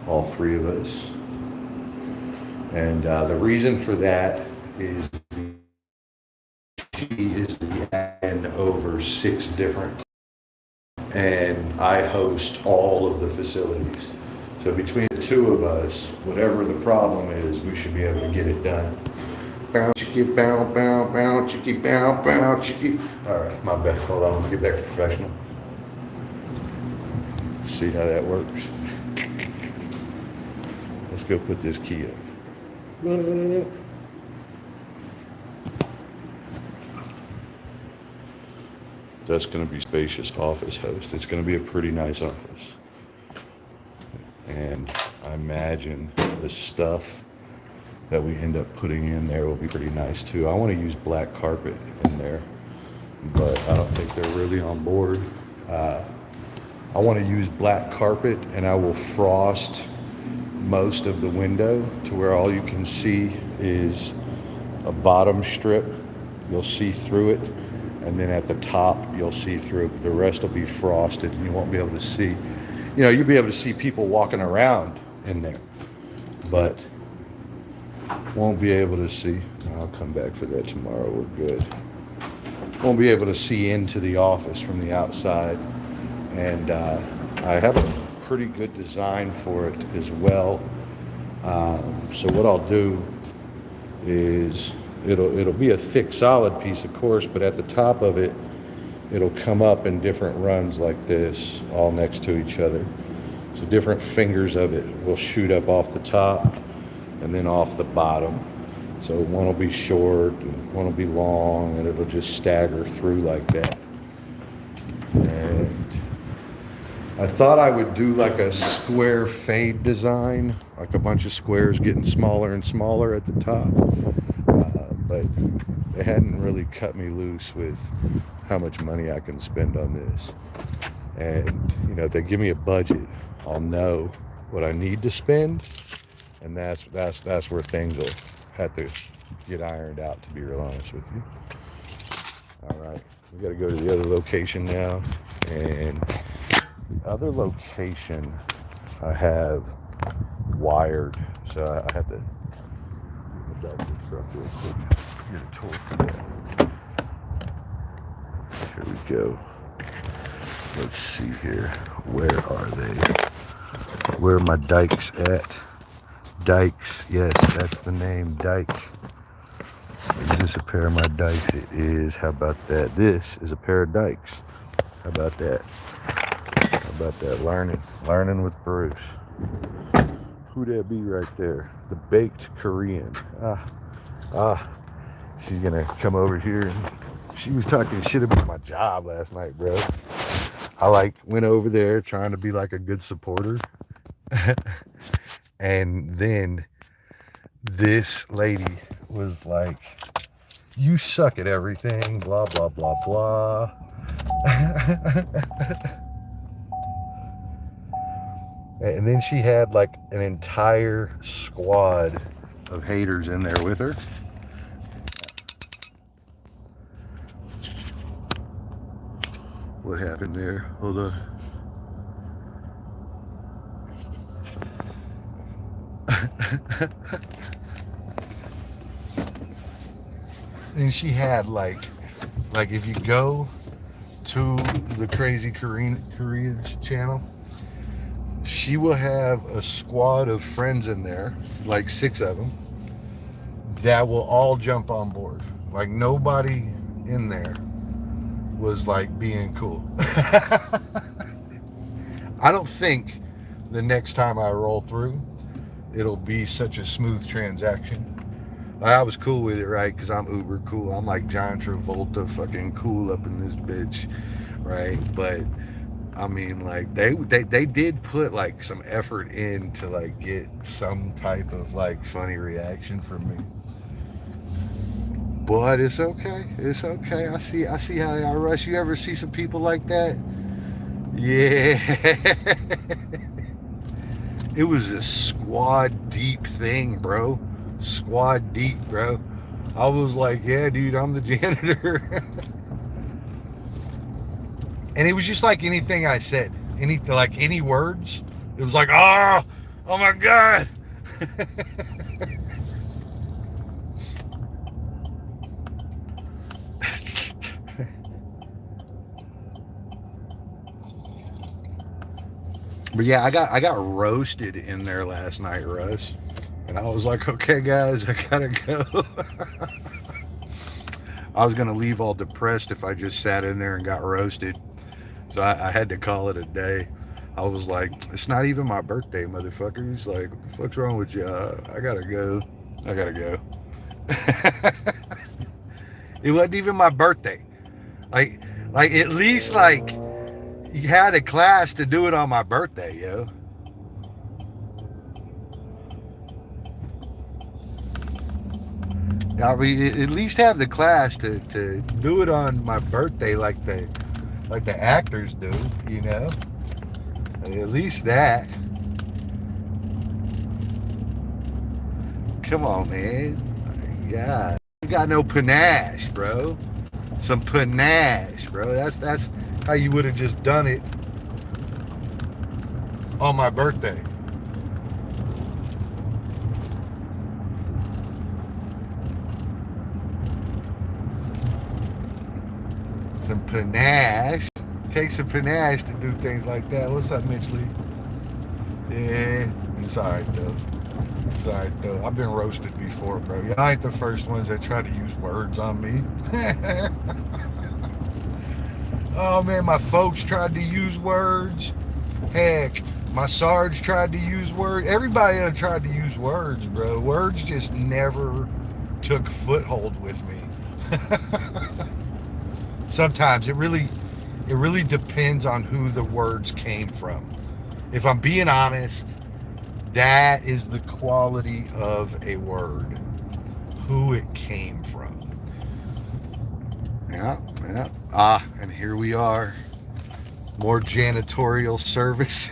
All three of us. And the reason for that is she is the admin over 6 different, and I host all of the facilities. So between the two of us, whatever the problem is, we should be able to get it done. Bow, chicky, bow, bow, bow, chicky, bow, bow, chicky. All right, my bad. Hold on, let me get back to professional. See how that works. Let's go put this key up. That's going to be spacious office host. It's going to be a pretty nice office. And I imagine the stuff that we end up putting in there will be pretty nice too. I want to use black carpet in there, but I don't think they're really on board. I want to use black carpet, and I will frost most of the window to where all you can see is a bottom strip. You'll see through it, and then at the top you'll see through it. The rest will be frosted, and you won't be able to see. You know, you'll be able to see people walking around in there, but won't be able to see. I'll come back for that tomorrow. We're good. Won't be able to see into the office from the outside, and I have a pretty good design for it as well. So what I'll do is it'll be a thick solid piece, of course, but at the top of it, it'll come up in different runs like this, all next to each other. So different fingers of it will shoot up off the top and then off the bottom. So one will be short and one will be long, and it'll just stagger through like that. And I thought I would do like a square fade design, like a bunch of squares getting smaller and smaller at the top. But they hadn't really cut me loose with how much money I can spend on this. And, you know, if they give me a budget, I'll know what I need to spend. And that's where things will have to get ironed out, to be real honest with you. All right, we got to go to the other location now. And the other location I have wired, so I have to get back to the truck real quick. Get a tool for that. Here we go. Let's see here. Where are they? Where are my dikes at? Dikes, yes, that's the name, dike. Is this a pair of my dikes? It is. How about that? This is a pair of dikes. How about that? How about that? Learning with Bruce. Who that be right there? The baked Korean. She's gonna come over here. And she was talking shit about my job last night, bro. I went over there trying to be like a good supporter. And then this lady was like, you suck at everything, blah, blah, blah, blah. And then she had like an entire squad of haters in there with her. What happened there? Hold on. And she had like if you go to the Crazy Koreans channel, she will have a squad of friends in there, like 6 of them, that will all jump on board. Like nobody in there was like being cool. I don't think the next time I roll through, it'll be such a smooth transaction. I was cool with it, right? Because I'm uber cool. I'm like John Travolta, fucking cool up in this bitch, right? But I mean, like they did put like some effort in to like get some type of like funny reaction from me. But it's okay. It's okay. I see how they are. Russ, you ever see some people like that? Yeah. It was a squad deep thing, bro. Squad deep, bro. I was like, yeah, dude, I'm the janitor. And it was just like anything I said. Any words. It was like, oh my God. But yeah, I got roasted in there last night, Russ. And I was like, okay, guys, I gotta go. I was gonna leave all depressed if I just sat in there and got roasted. So I had to call it a day. I was like, it's not even my birthday, motherfucker. He's like, what the fuck's wrong with you? I gotta go. It wasn't even my birthday. Like at least like you had a class to do it on my birthday, yo. I mean, at least have the class to do it on my birthday like the actors do, you know? At least that. Come on, man. God. You got no panache, bro. Some panache, bro. That's how you would have just done it on my birthday. Some panache. Takes some panache to do things like that. What's up, Mitch Lee? Yeah, it's alright though. It's alright though. I've been roasted before, bro. Y'all ain't the first ones that try to use words on me. Oh man, my folks tried to use words. Heck, my Sarge tried to use words. Everybody tried to use words, bro. Words just never took foothold with me. Sometimes it really depends on who the words came from. If I'm being honest, that is the quality of a word, who it came from. Yeah. And here we are More janitorial services.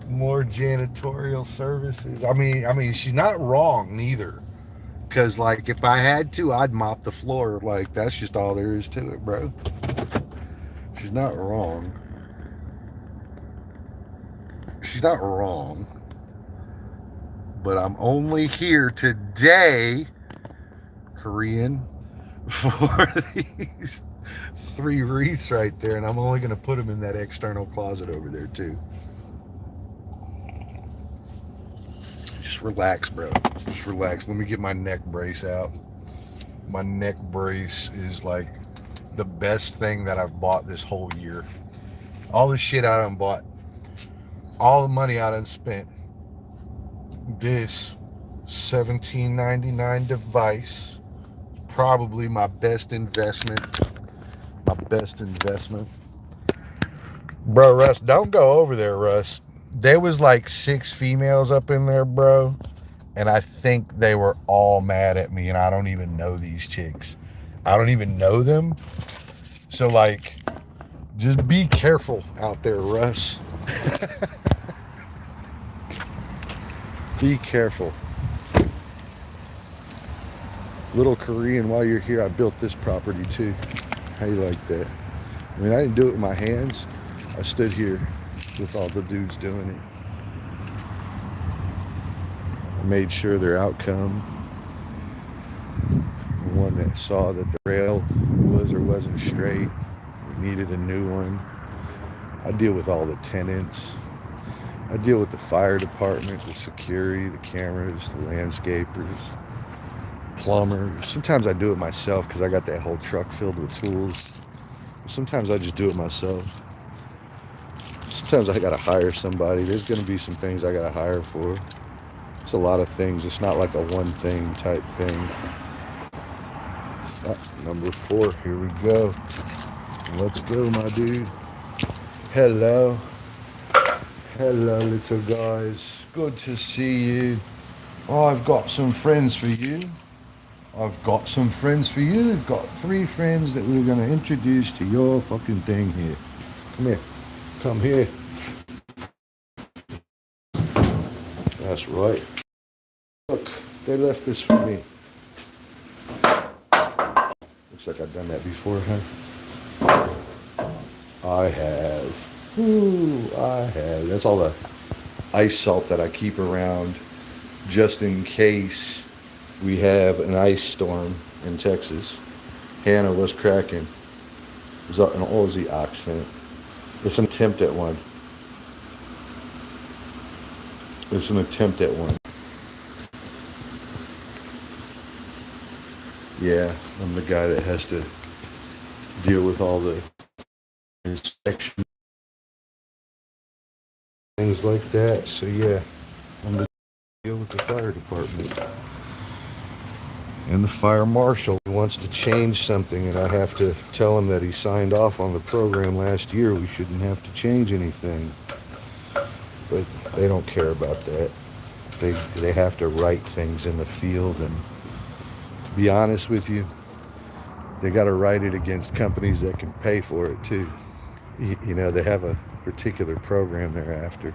More janitorial services. I mean, she's not wrong neither. Cause like if I had to, I'd mop the floor. Like that's just all there is to it, bro. She's not wrong. She's not wrong. But I'm only here today, Korean, for these 3 wreaths right there, and I'm only gonna put them in that external closet over there too. Just relax, bro. Just relax. Let me get my neck brace out. My neck brace is like the best thing that I've bought this whole year. All the shit I done bought, all the money I done spent. This $17.99 device, probably my best investment. My best investment. Bro, Russ, don't go over there, Russ. There was like 6 females up in there, bro. And I think they were all mad at me, and I don't even know these chicks. I don't even know them. So, like, just be careful out there, Russ. Be careful. Little Korean, while you're here, I built this property too. How you like that? I mean, I didn't do it with my hands. I stood here with all the dudes doing it. I made sure their outcome, the one that saw that the rail was or wasn't straight, needed a new one. I deal with all the tenants. I deal with the fire department, the security, the cameras, the landscapers, plumbers. Sometimes I do it myself because I got that whole truck filled with tools. Sometimes I just do it myself. Sometimes I gotta hire somebody. There's gonna be some things I gotta hire for. It's a lot of things. It's not like a one thing type thing. Number 4, here we go. Let's go, my dude. Hello. Hello, little guys. Good to see you. Oh, I've got some friends for you. I've got 3 friends that we're going to introduce to your fucking thing here. Come here. Come here. That's right. Look, they left this for me. Looks like I've done that before, huh? I have. Ooh, I have. That's all the ice salt that I keep around just in case we have an ice storm in Texas. Hannah was cracking. It was an Aussie accent. It's an attempt at one. Yeah, I'm the guy that has to deal with all the inspection, things like that. So yeah, I'm the deal with the fire department. And the fire marshal wants to change something, and I have to tell him that he signed off on the program last year. We shouldn't have to change anything. But they don't care about that. They have to write things in the field, and to be honest with you, they got to write it against companies that can pay for it too. You know, they have a particular program they're after.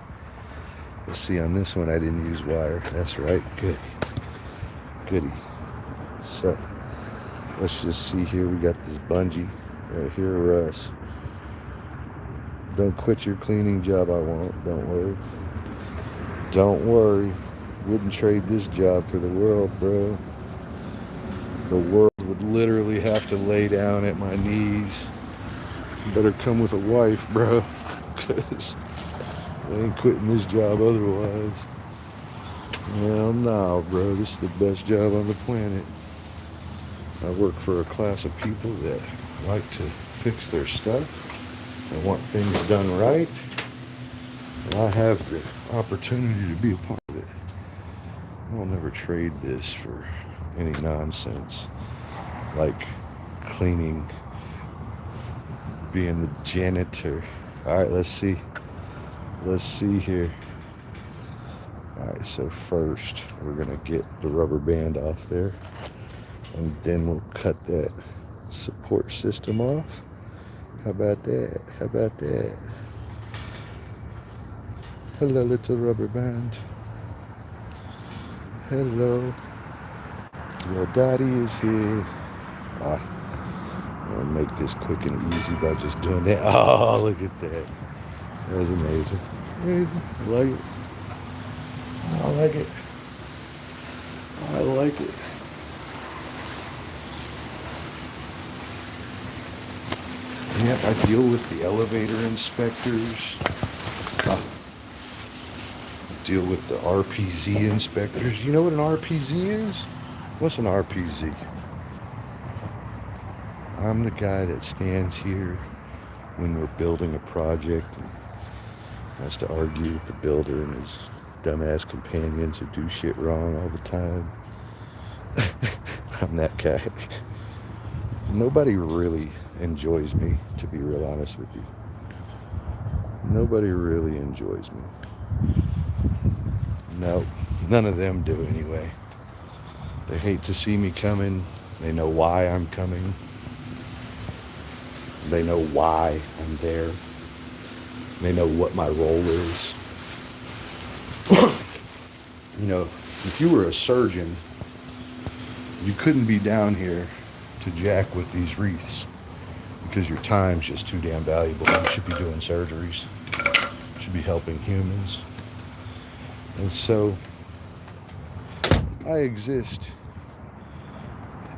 Let's see, on this one I didn't use wire. That's right. Good. Goody. So let's just see here. We got this bungee right here, Russ. Don't quit your cleaning job. I won't. Don't worry. Don't worry. Wouldn't trade this job for the world, bro. The world would literally have to lay down at my knees. You better come with a wife, bro, because I ain't quitting this job otherwise. Hell no, bro. This is the best job on the planet. I work for a class of people that like to fix their stuff and want things done right. And I have the opportunity to be a part of it. I'll never trade this for any nonsense like cleaning, being the janitor. All right, let's see. Let's see here. All right, so first we're gonna get the rubber band off there, and then we'll cut that support support system off. How about that? How about that? Hello, little rubber band. Hello. Your daddy is here. I'm gonna make this quick and easy by just doing that. Oh, look at that. That was amazing. Amazing. I like it. I like it. I like it. Yep, I deal with the elevator inspectors. I deal with the RPZ inspectors. You know what an RPZ is? What's an RPZ? I'm the guy that stands here when we're building a project and has to argue with the builder and his dumbass companions who do shit wrong all the time. I'm that guy. Nobody really enjoys me, to be real honest with you. Nobody really enjoys me. No, none of them do anyway. They hate to see me coming. They know why I'm coming. They know why I'm there. They know what my role is. You know, if you were a surgeon, you couldn't be down here to jack with these wreaths because your time's just too damn valuable. You should be doing surgeries. You should be helping humans. And so I exist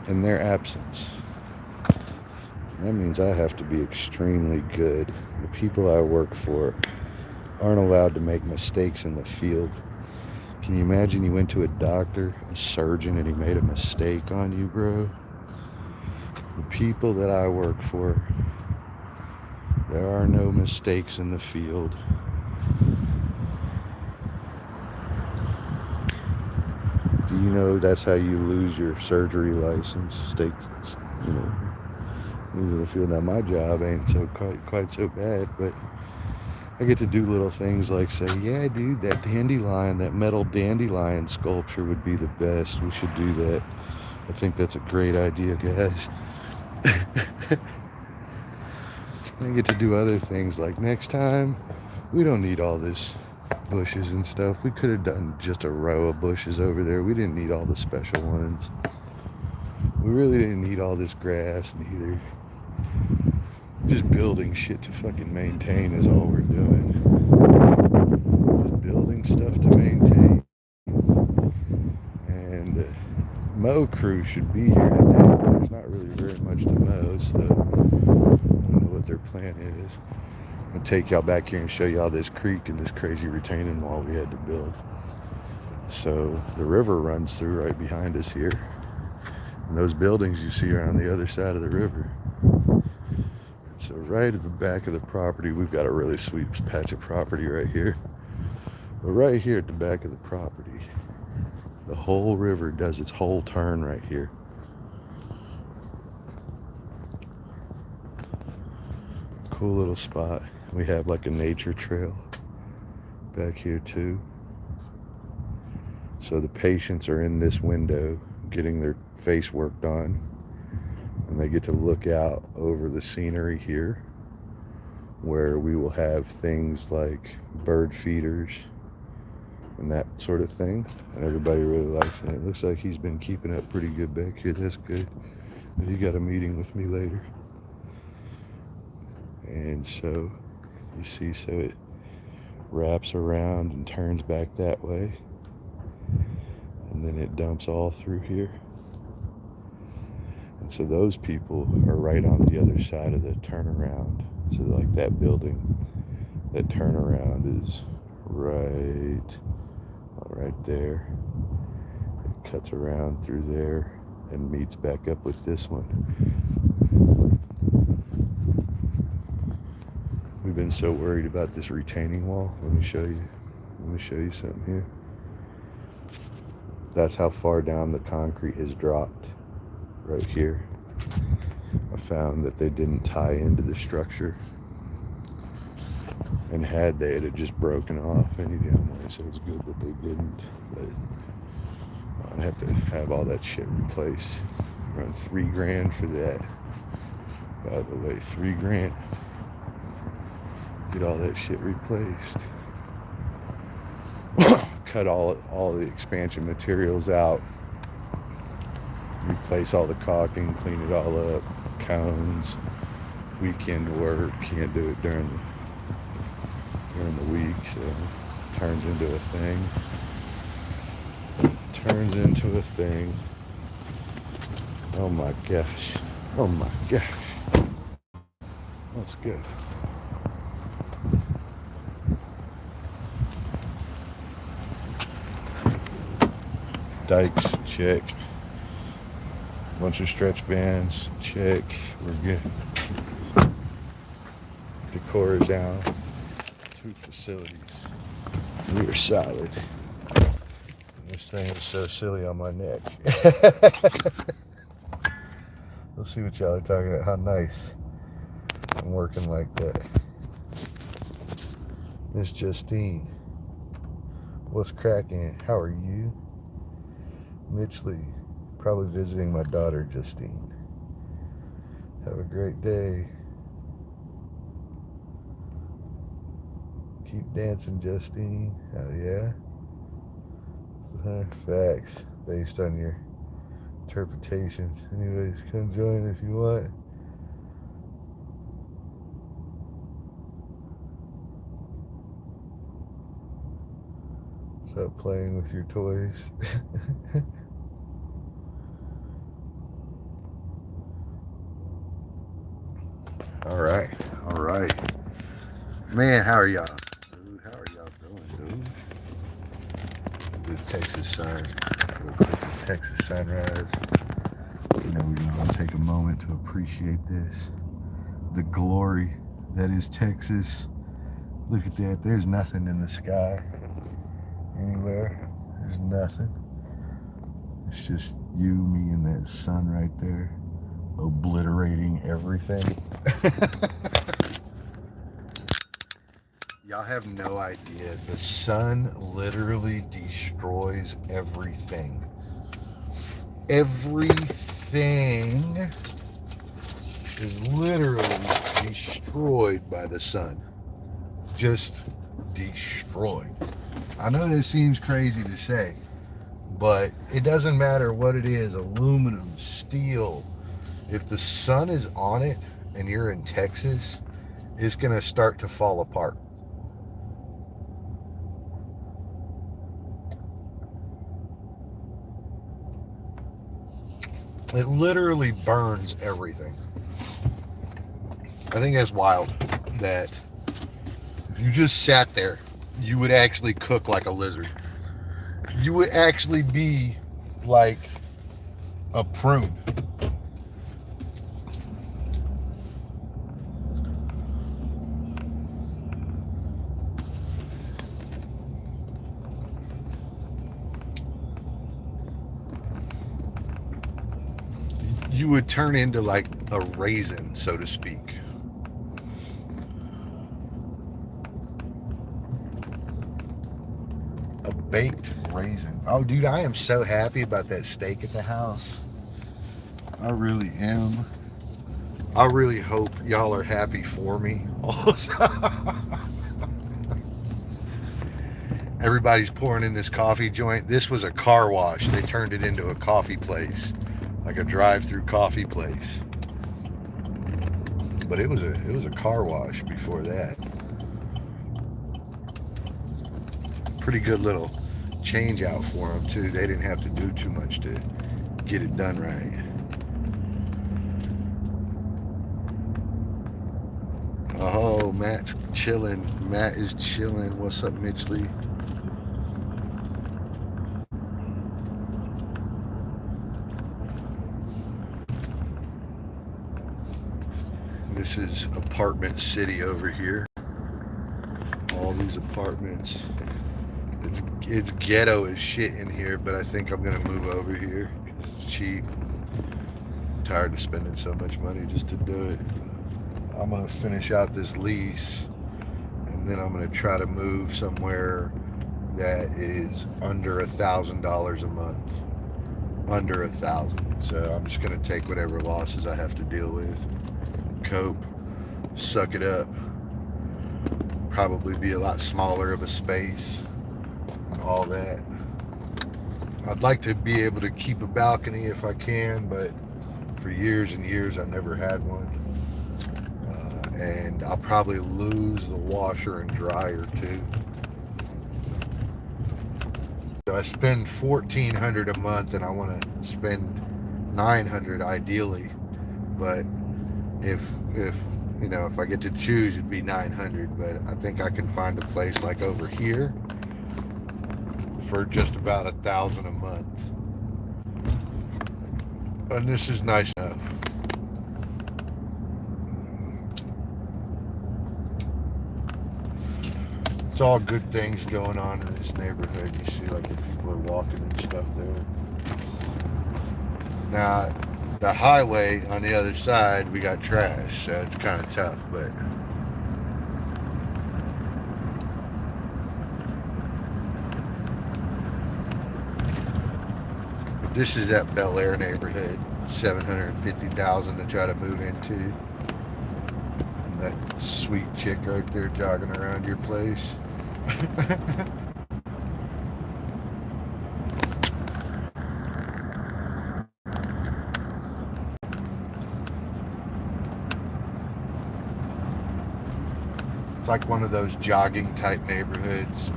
in their absence. That means I have to be extremely good. The people I work for aren't allowed to make mistakes in the field. Can you imagine you went to a doctor, a surgeon, and he made a mistake on you, bro? The people that I work for, there are no mistakes in the field. Do you know that's how you lose your surgery license? Mistakes, you know, losing the field. Now my job ain't so quite so bad, but I get to do little things like say, yeah, dude, that dandelion, that metal dandelion sculpture would be the best. We should do that. I think that's a great idea, guys. I get to do other things like next time, we don't need all this bushes and stuff. We could have done just a row of bushes over there. We didn't need all the special ones. We really didn't need all this grass neither. Just building shit to fucking maintain is all we're doing. Just building stuff to maintain. And mow crew should be here today, but there's not really very much to mow, so I don't know what their plan is. I'm gonna take y'all back here and show y'all this creek and this crazy retaining wall we had to build. So the river runs through right behind us here. And those buildings you see are on the other side of the river. So right at the back of the property, we've got a really sweet patch of property right here. But right here at the back of the property, the whole river does its whole turn right here. Cool little spot. We have like a nature trail back here too. So the patients are in this window getting their face worked on. And they get to look out over the scenery here where we will have things like bird feeders and that sort of thing. And everybody really likes it. It looks like he's been keeping up pretty good back here. That's good. But he got a meeting with me later. And so, you see, so it wraps around and turns back that way. And then it dumps all through here. And so those people are right on the other side of the turnaround. So like that building, that turnaround is right there. It cuts around through there and meets back up with this one. We've been so worried about this retaining wall. Let me show you something here. That's how far down the concrete has dropped. Right here, I found that they didn't tie into the structure, and had they, it had just broken off any damn way. So it's good that they didn't. But I'd have to have all that shit replaced. Around $3,000 for that. By the way, $3,000. Get all that shit replaced. Cut all the expansion materials out. Replace all the caulking, clean it all up. Cones, weekend work. Can't do it during the week, so it turns into a thing. Turns into a thing. Oh my gosh. Oh my gosh. Let's go. Dikes, check. Bunch of stretch bands, check. We're good. Decor is down. 2 facilities. We are solid. This thing is so silly on my neck. Let's see what y'all are talking about. How nice I'm working like that. Miss Justine, what's cracking? How are you? Mitchley, probably visiting my daughter Justine. Have a great day. Keep dancing, Justine. Hell yeah. Facts based on your interpretations. Anyways, come join if you want. Stop playing with your toys. All right. Man, how are y'all? Dude, how are y'all doing, dude? This Texas sun, real quick, this Texas sunrise. You know, we're gonna take a moment to appreciate this. The glory that is Texas. Look at that, there's nothing in the sky anywhere. There's nothing. It's just you, me, and that sun right there, obliterating everything. Y'all have no idea. The sun literally destroys everything. Everything is literally destroyed by the sun. Just destroyed. I know this seems crazy to say, but it doesn't matter what it is, aluminum, steel. If the sun is on it and you're in Texas, it's gonna start to fall apart. It literally burns everything. I think that's wild that if you just sat there, you would actually cook like a lizard. You would actually be like a prune. You would turn into like a raisin, so to speak. A baked raisin. Oh, dude, I am so happy about that steak at the house. I really am. I really hope y'all are happy for me also. Everybody's pouring in this coffee joint. This was a car wash. They turned it into a coffee place. Like a drive-through coffee place. But it was a car wash before that. Pretty good little change out for them too. They didn't have to do too much to get it done right. Oh, Matt's chilling. Matt is chilling. What's up, Mitchley? This is apartment city over here. All these apartments. It's ghetto as shit in here, but I think I'm gonna move over here. It's cheap. I'm tired of spending so much money just to do it. I'm gonna finish out this lease, and then I'm gonna try to move somewhere that is under $1,000 a month. Under 1,000. So I'm just gonna take whatever losses I have to deal with. cope, suck it up. Probably be a lot smaller of a space and all that. I'd like to be able to keep a balcony if I can, but for years and years I never had one. And I'll probably lose the washer and dryer too. So I spend $1,400 a month, and I want to spend $900 ideally. But if you know, if I get to choose, it'd be $900. But I think I can find a place like over here for just about $1,000 a month, and this is nice enough. It's all good things going on in this neighborhood. You see, like, the people are walking and stuff there. Now, the highway on the other side, we got trash, so it's kind of tough, but this is that Bel Air neighborhood, $750,000 to try to move into. And that sweet chick right there jogging around your place. It's like one of those jogging type neighborhoods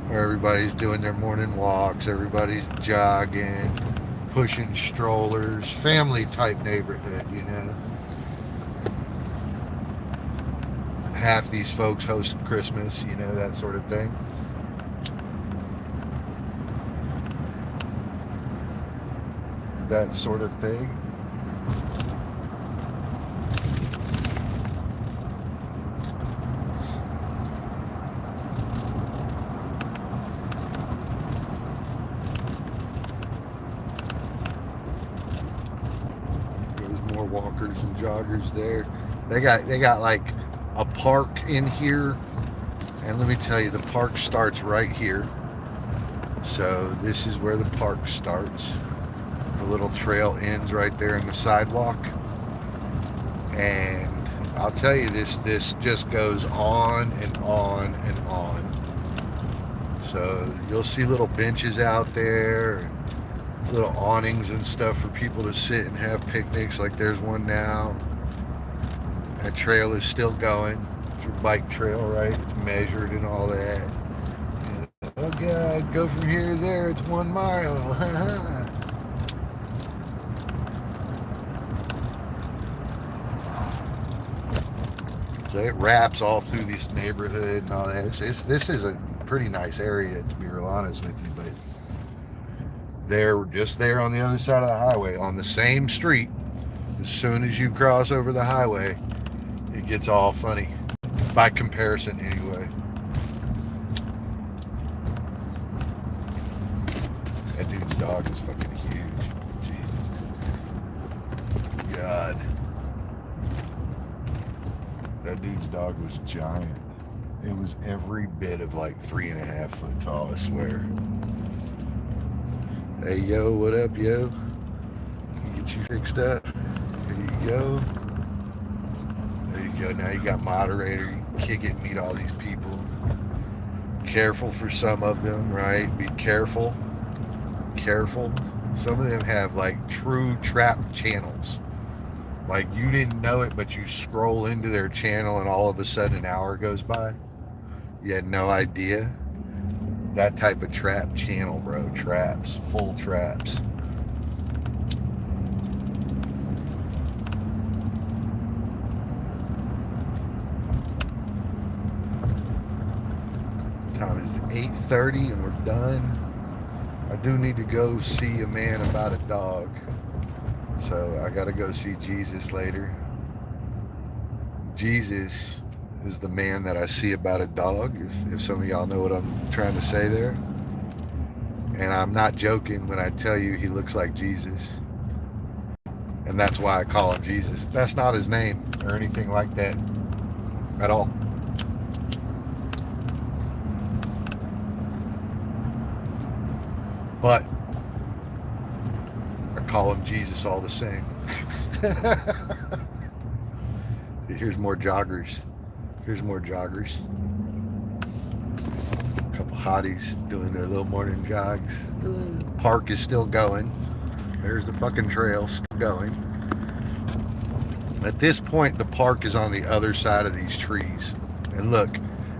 where everybody's doing their morning walks, everybody's jogging, pushing strollers, family type neighborhood, you know. Half these folks host Christmas, you know, that sort of thing. That sort of thing. There's more walkers and joggers there. They got like a park in here, and let me tell you, the park starts right here. So this is where the park starts. The little trail ends right there in the sidewalk, and I'll tell you, this just goes on and on and on. So you'll see little benches out there and little awnings and stuff for people to sit and have picnics, like there's one now. That trail is still going. It's your bike trail, right? It's measured and all that. And, oh God, go from here to there, it's 1 mile. So it wraps all through this neighborhood and all that. This is a pretty nice area, to be real honest with you, but they're just there on the other side of the highway, on the same street. As soon as you cross over the highway, it gets all funny, by comparison anyway. That dude's dog is fucking huge. Jesus. God. That dude's dog was giant. It was every bit of like 3.5 foot tall, I swear. Hey, yo, what up, yo? Get you fixed up. There you go. There you go. Now you got moderator. You can kick it and meet all these people. Careful for some of them, right? Be careful. Careful. Some of them have like true trap channels. Like, you didn't know it, but you scroll into their channel and all of a sudden an hour goes by. You had no idea. That type of trap channel, bro. Traps. Full traps. Time is 8:30 and we're done. I do need to go see a man about a dog. So I gotta go see Jesus later. Jesus is the man that I see about a dog, if some of y'all know what I'm trying to say there. And I'm not joking when I tell you he looks like Jesus. And that's why I call him Jesus. That's not his name or anything like that at all. But I call him Jesus all the same. Here's more joggers. Here's more joggers. A couple hotties doing their little morning jogs. Park is still going. There's the fucking trail still going. At this point, the park is on the other side of these trees. And look,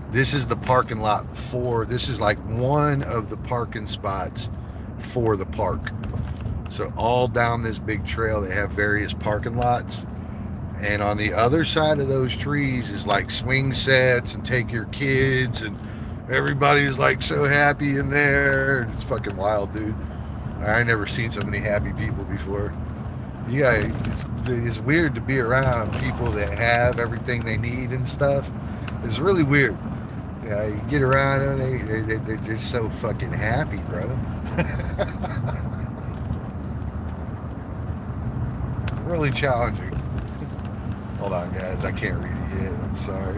this is the parking lot for, this is like one of the parking spots for the park. So all down this big trail, they have various parking lots. And on the other side of those trees is like swing sets and take your kids, and everybody's like so happy in there. It's fucking wild, dude. I ain't never seen so many happy people before. You guys, it's weird to be around people that have everything they need and stuff. It's really weird. Yeah, you get around them, they're just so fucking happy, bro. Really challenging. Hold on, guys. I can't read it yet. I'm sorry.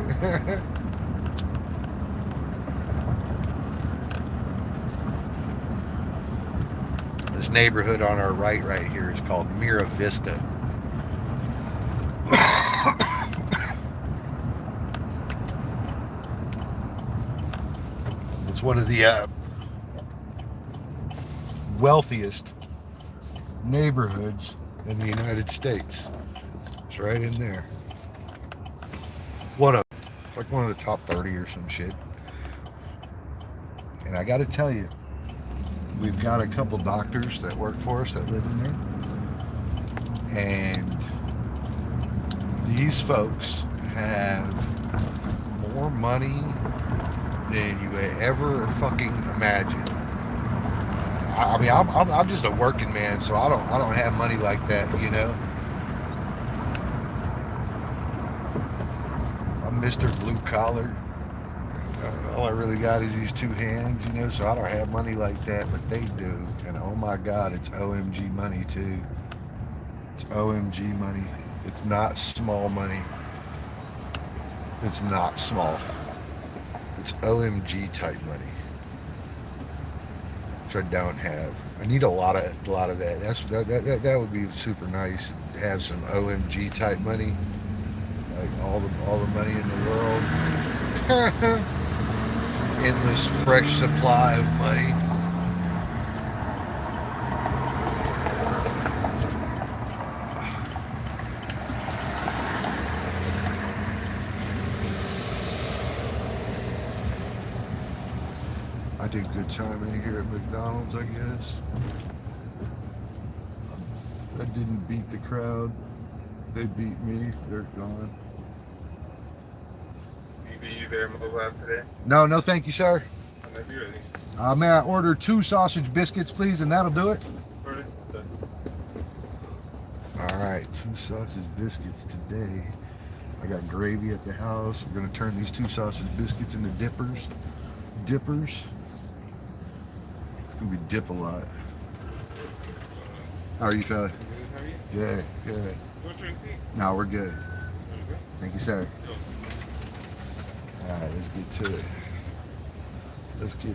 This neighborhood on our right here is called Mira Vista. It's one of the wealthiest neighborhoods in the United States. It's right in there. It's like one of the top 30 or some shit. And I gotta tell you, we've got a couple doctors that work for us that live in there. And these folks have more money than you ever fucking imagine. I mean, I'm just a working man, so I don't have money like that, you know. I'm Mr. Blue Collar. All I really got is these two hands, you know, so I don't have money like that, but they do. And oh my God, it's OMG money too. It's OMG money. It's not small money. It's not small. It's OMG type money, which I don't have. I need a lot of that. That would be super nice to have some OMG type money, like all the money in the world. Endless fresh supply of money. I did good time in here at McDonald's, I guess. I didn't beat the crowd. They beat me. They're gone. You there mobile app today? No, thank you, sir. I might be ready. May I order 2 sausage biscuits, please, and that'll do it? Ready? All right, 2 sausage biscuits today. I got gravy at the house. We're gonna turn these 2 sausage biscuits into dippers. It's gonna be dip a lot. How are you, fella? How are you? Good. You want to try a seat? No, we're good. Okay. Thank you, sir. Yo. All right, let's get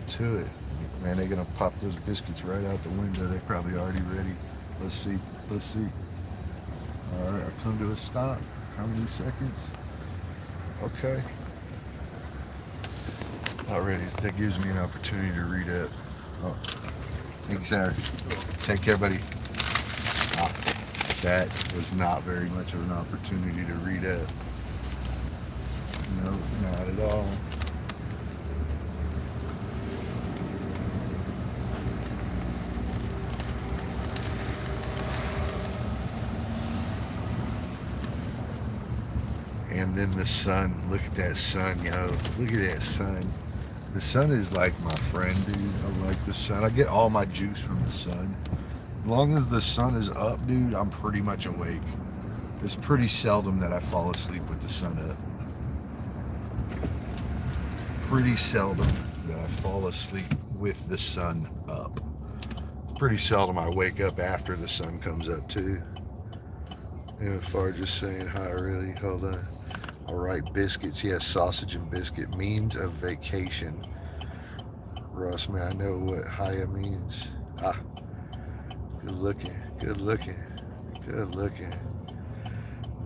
to it. Man, they're gonna pop those biscuits right out the window. They're probably already ready. Let's see. All right, I come to a stop. How many seconds? Okay. Not ready. That gives me an opportunity to read it. Oh, thank you, sir. Take care, buddy. That was not very much of an opportunity to read it. No, not at all. And then the sun. Look at that sun, yo. Look at that sun. The sun is like my friend, dude. I like the sun. I get all my juice from the sun. As long as the sun is up, dude, I'm pretty much awake. It's pretty seldom that I fall asleep with the sun up. Pretty seldom that I fall asleep with the sun up. Pretty seldom I wake up after the sun comes up too. And far just saying hi, really. Hold on. All right, biscuits. Yes, sausage and biscuit means of vacation. Russ, man, I know what Haya means. Good looking.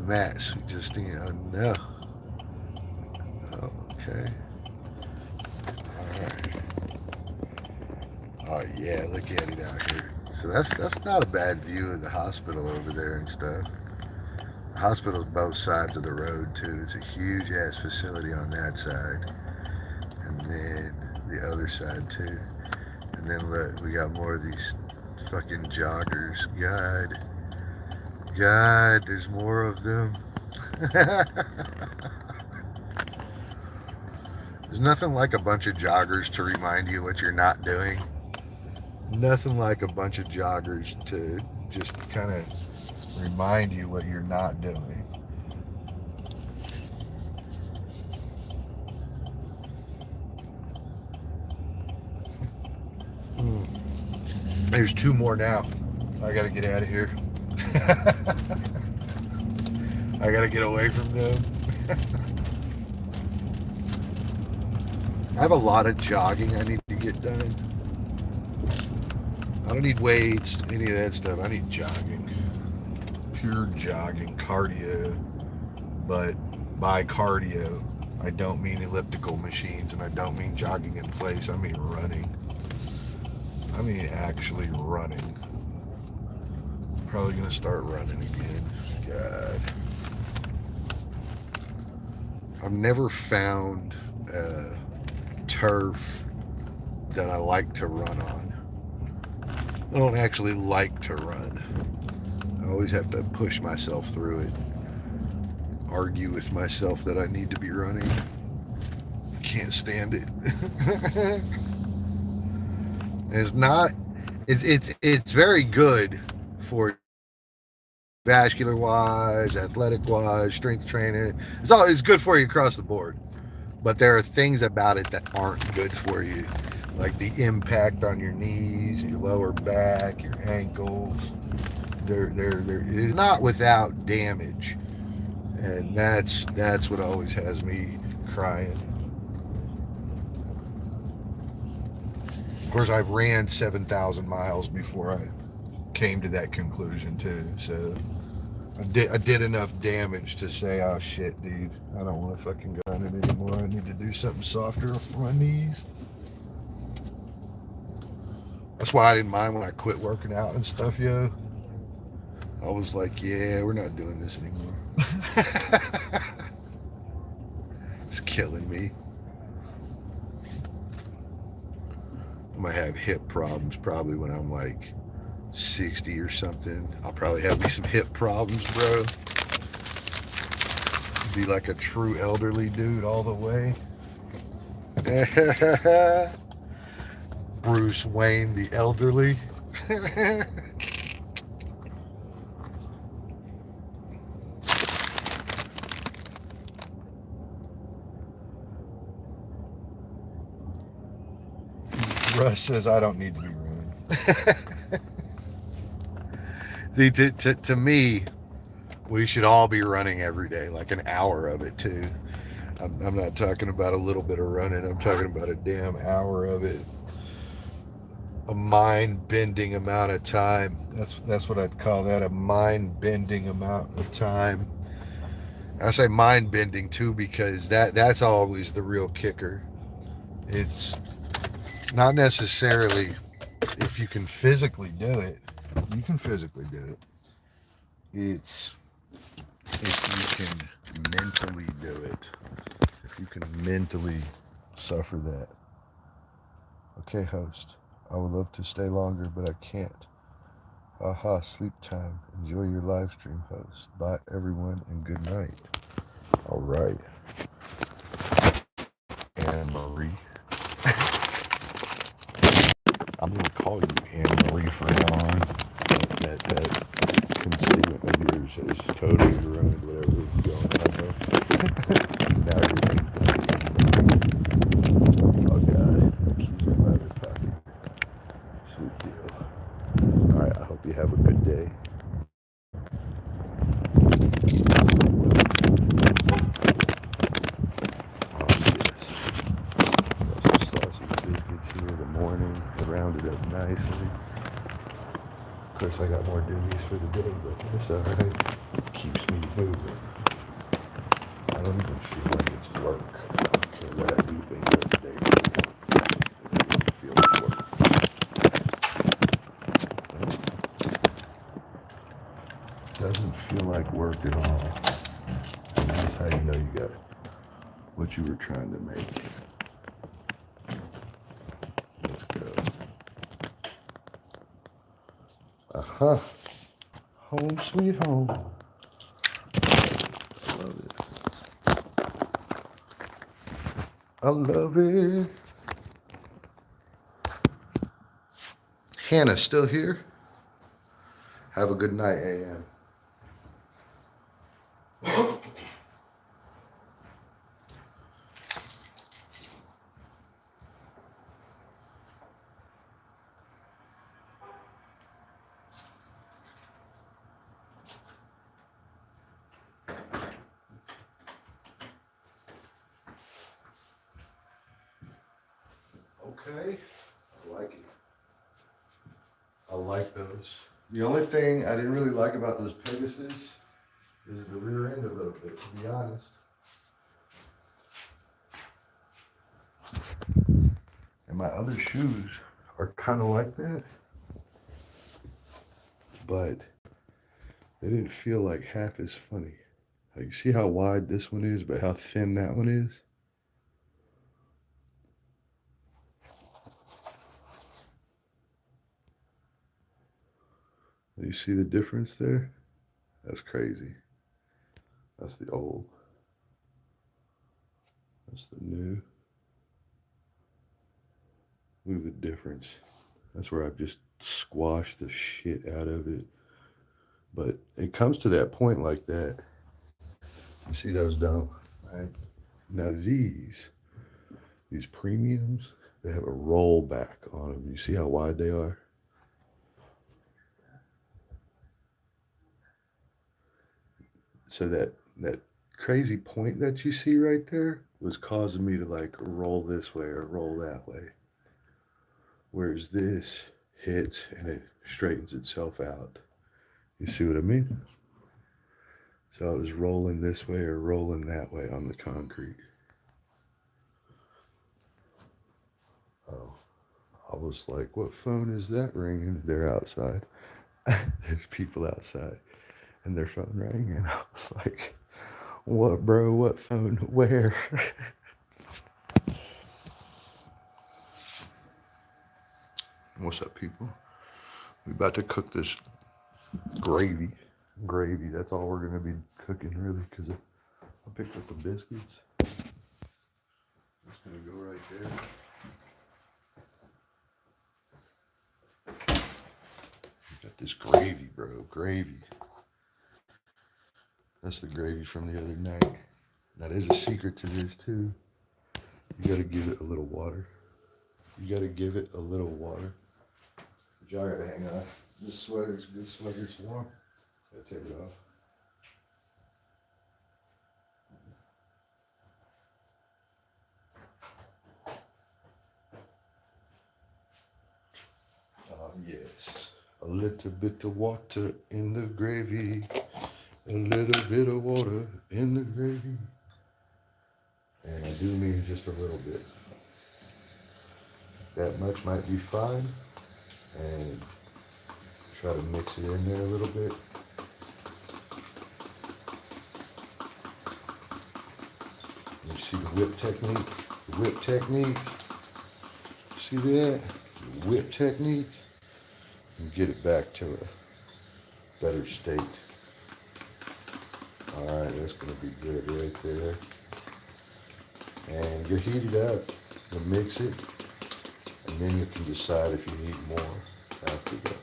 mess. We just, no. Oh, okay. Alright. Oh yeah, look at it out here. So that's not a bad view of the hospital over there and stuff. The hospital's both sides of the road too. It's a huge ass facility on that side. And then the other side too. And then look, we got more of these fucking joggers. God, there's more of them. There's nothing like a bunch of joggers to remind you what you're not doing. Nothing like a bunch of joggers to just kind of remind you what you're not doing. There's two more now. I gotta get out of here. I gotta get away from them. I have a lot of jogging I need to get done. I don't need weights, any of that stuff. I need jogging. Pure jogging, cardio. But by cardio, I don't mean elliptical machines and I don't mean jogging in place. I mean running. I mean actually running. Probably gonna start running again. God. I've never found turf that I like to run on. I don't actually like to run. I always have to push myself through it. Argue with myself that I need to be running. Can't stand it. It's very good for vascular wise, athletic wise, strength training. It's good for you across the board. But there are things about it that aren't good for you, like the impact on your knees, your lower back, your ankles. It's not without damage, and that's what always has me crying. Of course, I've ran 7,000 miles before I came to that conclusion too. So I did enough damage to say, oh shit, dude, I don't want to fucking go on it anymore. I need to do something softer for my knees. That's why I didn't mind when I quit working out and stuff, yo. I was like, yeah, we're not doing this anymore. It's killing me. I'm gonna have hip problems probably when I'm like 60 or something. I'll probably have me some hip problems, bro. Be like a true elderly dude all the way. Bruce Wayne the elderly. Russ says I don't need to be running. See, to me, we should all be running every day, like an hour of it too. I'm not talking about a little bit of running. I'm talking about a damn hour of it. A mind-bending amount of time. That's what I'd call that, a mind-bending amount of time. I say mind-bending too because that's always the real kicker. It's not necessarily if you can physically do it. You can physically do it. It's if you can mentally do it. If you can mentally suffer that. Okay, host. I would love to stay longer, but I can't. Aha, sleep time. Enjoy your live stream, host. Bye, everyone, and good night. All right. Anne Marie. I'm going to call you Anne Marie from now on. That constituent of yours has totally ruined whatever was going on there. Now everything's going to be. Oh, God. Keys in my other pocket. Sweet deal. All right, I hope you have a good day. Oh, yes. Got some sausage biscuits here in the morning. Rounded up nicely. Of course, I got more duties for the day, but that's all right. keeps me moving. I don't even feel like it's work. I don't care what I do things every day. I don't feel like work. Doesn't feel like work at all. And that's how you know you got what you were trying to make. Let's go. Uh-huh. Home sweet home. I love it. I love it. Hannah still here? Have a good night, AM. Okay, I like it. I like those. The only thing I didn't really like about those Pegasus is the rear end a little bit, to be honest. And my other shoes are kind of like that, but they didn't feel like half as funny. Like, you see how wide this one is, but how thin that one is? You see the difference there? That's crazy. That's the old. That's the new. Look at the difference. That's where I've just squashed the shit out of it. But it comes to that point like that. You see those don't, right? Now these premiums, they have a roll back on them. You see how wide they are? So that crazy point that you see right there was causing me to like roll this way or roll that way. Whereas this hits and it straightens itself out. You see what I mean? So I was rolling this way or rolling that way on the concrete. Oh, I was like, what phone is that ringing? They're outside. There's people outside and their phone rang, and I was like, what, bro? What phone? Where? What's up, people? We about to cook this gravy. That's all we're gonna be cooking, really, because I picked up the biscuits. It's gonna go right there. Got this gravy, bro. Gravy. That's the gravy from the other night. Now there's a secret to this too. You gotta give it a little water. But y'all gotta hang on. This sweater's good. Sweater's warm. Gotta take it off. Yes. A little bit of water in the gravy. A little bit of water in the gravy. And I do mean just a little bit. That much might be fine. And try to mix it in there a little bit. You see the whip technique? See that? The whip technique. And get it back to a better state. Alright, that's going to be good right there. And you heat it up and mix it. And then you can decide if you need more after that.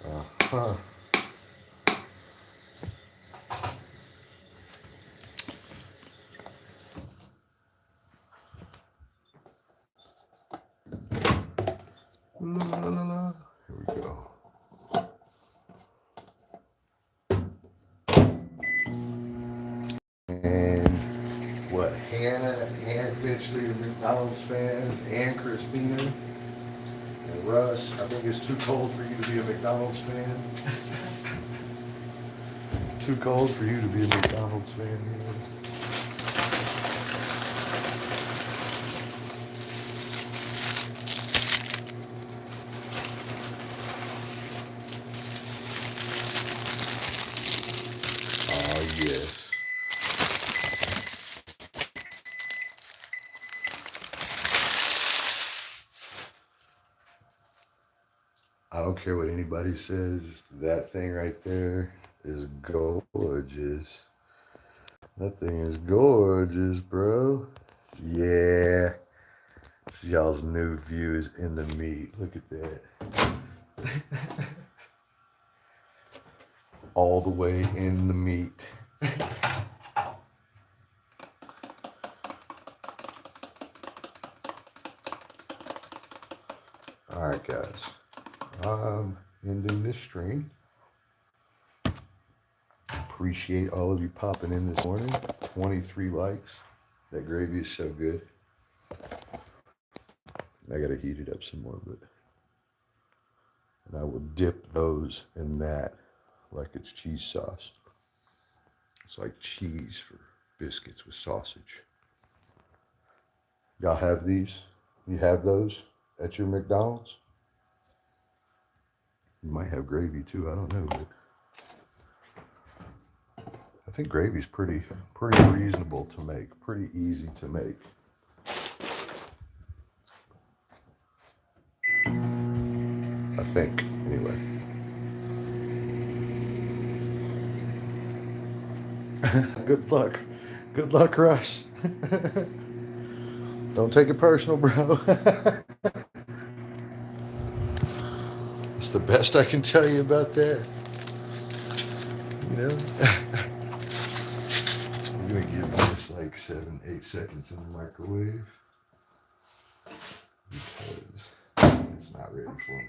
Uh-huh. La, la, la, la. Here we go. And what Hannah and eventually the McDonald's fans and Christina and Russ, I think it's too cold for you to be a McDonald's fan. Too cold for you to be a McDonald's fan, man. Oh, yes. I don't care what anybody says. That thing right there is gorgeous. That thing is gorgeous, bro. Yeah. Y'all's new view is in the meat. Look at that. All the way in the meat. All right, guys. I'm ending this stream. Appreciate all of you popping in this morning. 23 likes. That gravy is so good. I gotta heat it up some more, but and I will dip those in that like it's cheese sauce. It's like cheese for biscuits with sausage. Y'all have these? You have those at your McDonald's? You might have gravy too, I don't know, but I think gravy's pretty reasonable to make, pretty easy to make. I think, anyway. Good luck. Good luck, Russ. Don't take it personal, bro. It's the best I can tell you about that. You know? I'm gonna give this like 7-8 seconds in the microwave because it's not ready for me.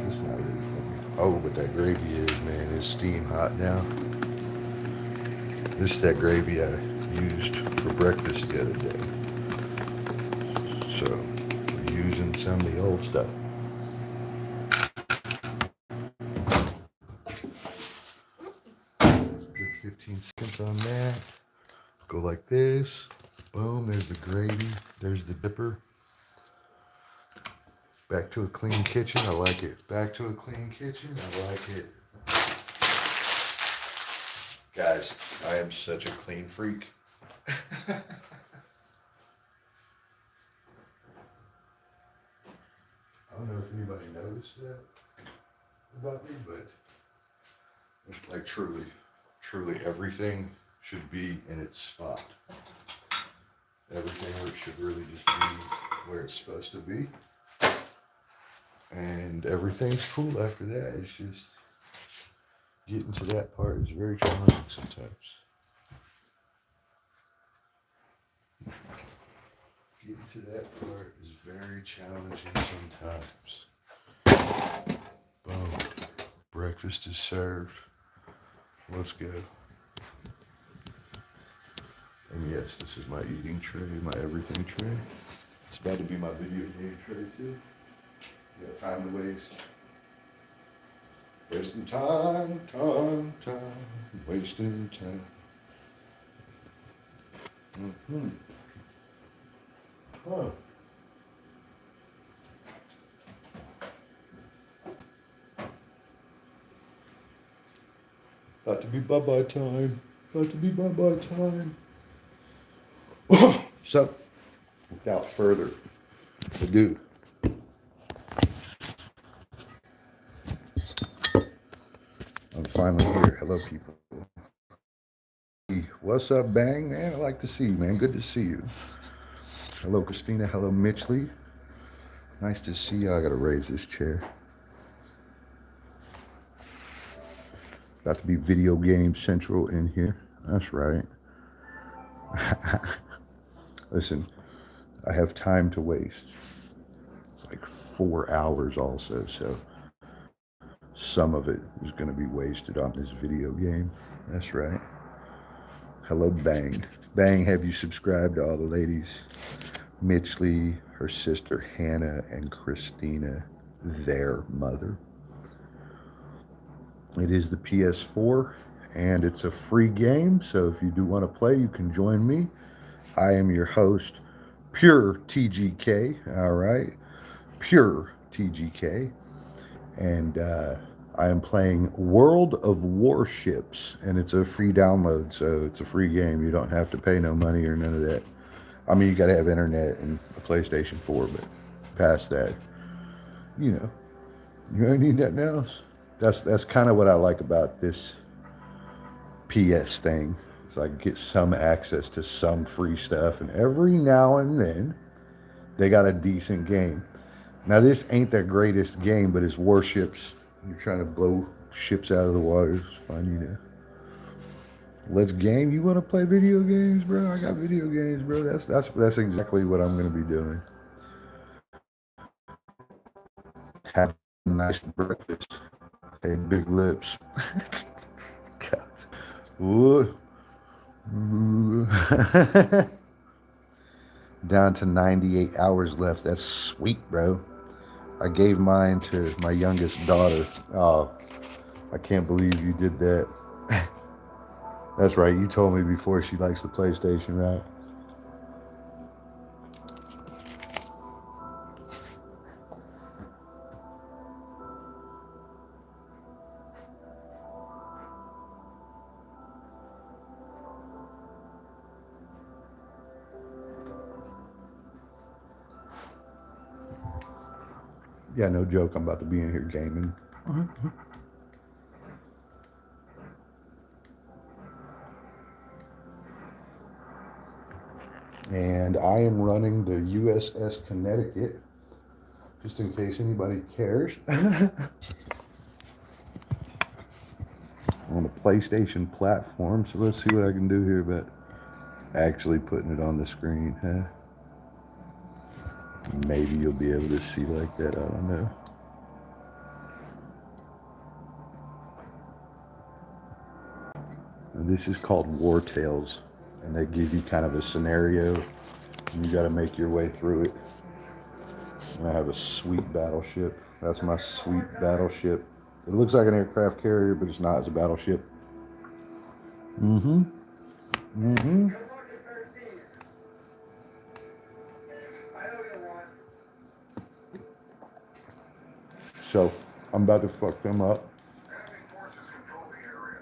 It's not ready for me. Oh, but that gravy is, man, it's steam hot now. This is that gravy I used for breakfast the other day. So, I'm using some of the old stuff. Good 15 seconds on that. Go like this. Boom, there's the gravy. There's the dipper. Back to a clean kitchen. I like it. Back to a clean kitchen. I like it. Guys, I am such a clean freak. I don't know if anybody noticed that about me, but like truly everything should be in its spot. Everything should really just be where it's supposed to be. And everything's cool after that. It's just getting to that part is very challenging sometimes. Getting to that part is very challenging sometimes. Boom. Breakfast is served. Let's go. And yes, this is my eating tray, my everything tray. It's about to be my video game tray too. Got time to waste. Wasting time, wasting time. Huh. About to be bye-bye time. About to be bye-bye time. So, without further ado, I'm finally here. Hello, people. What's up, Bang, man? I like to see you, man. Good to see you. Hello, Christina. Hello, Mitchley. Nice to see you. I gotta raise this chair. About to be video game central in here. That's right. Listen, I have time to waste. It's like 4 hours also, so some of it is going to be wasted on this video game. That's right. Hello, Bang. Bang, have you subscribed to all the ladies? Mitchley, her sister Hannah, and Christina, their mother. It is the PS4. and it's a free game. So if you do want to play, you can join me. I am your host, Pure TGK. All right, Pure TGK, and I am playing World of Warships, and it's a free download, so it's a free game. You don't have to pay no money or none of that. I mean, you got to have internet and a PlayStation 4, but past that, you know, you don't need nothing else. That's kind of what I like about this PS thing. So I get some access to some free stuff, and every now and then they got a decent game. Now this ain't the greatest game, but it's warships. You're trying to blow ships out of the water. It's fun, you know. Let's game. You want to play video games, bro? I got video games, bro. That's exactly what I'm gonna be doing. Have a nice breakfast. Hey, big lips. God. Ooh. Ooh. Down to 98 hours left. That's sweet, bro. I gave mine to my youngest daughter. Oh, I can't believe you did that. That's right. You told me before she likes the PlayStation, right? Yeah, no joke. I'm about to be in here gaming. And I am running the USS Connecticut, just in case anybody cares. On a PlayStation platform, so let's see what I can do here about actually putting it on the screen, huh? Maybe you'll be able to see like that, I don't know. And this is called War Tales, and they give you kind of a scenario, and you got to make your way through it. And I have a sweet battleship. That's my sweet battleship. It looks like an aircraft carrier, but it's not. It's a battleship. Mm-hmm. Mm-hmm. So I'm about to fuck them up.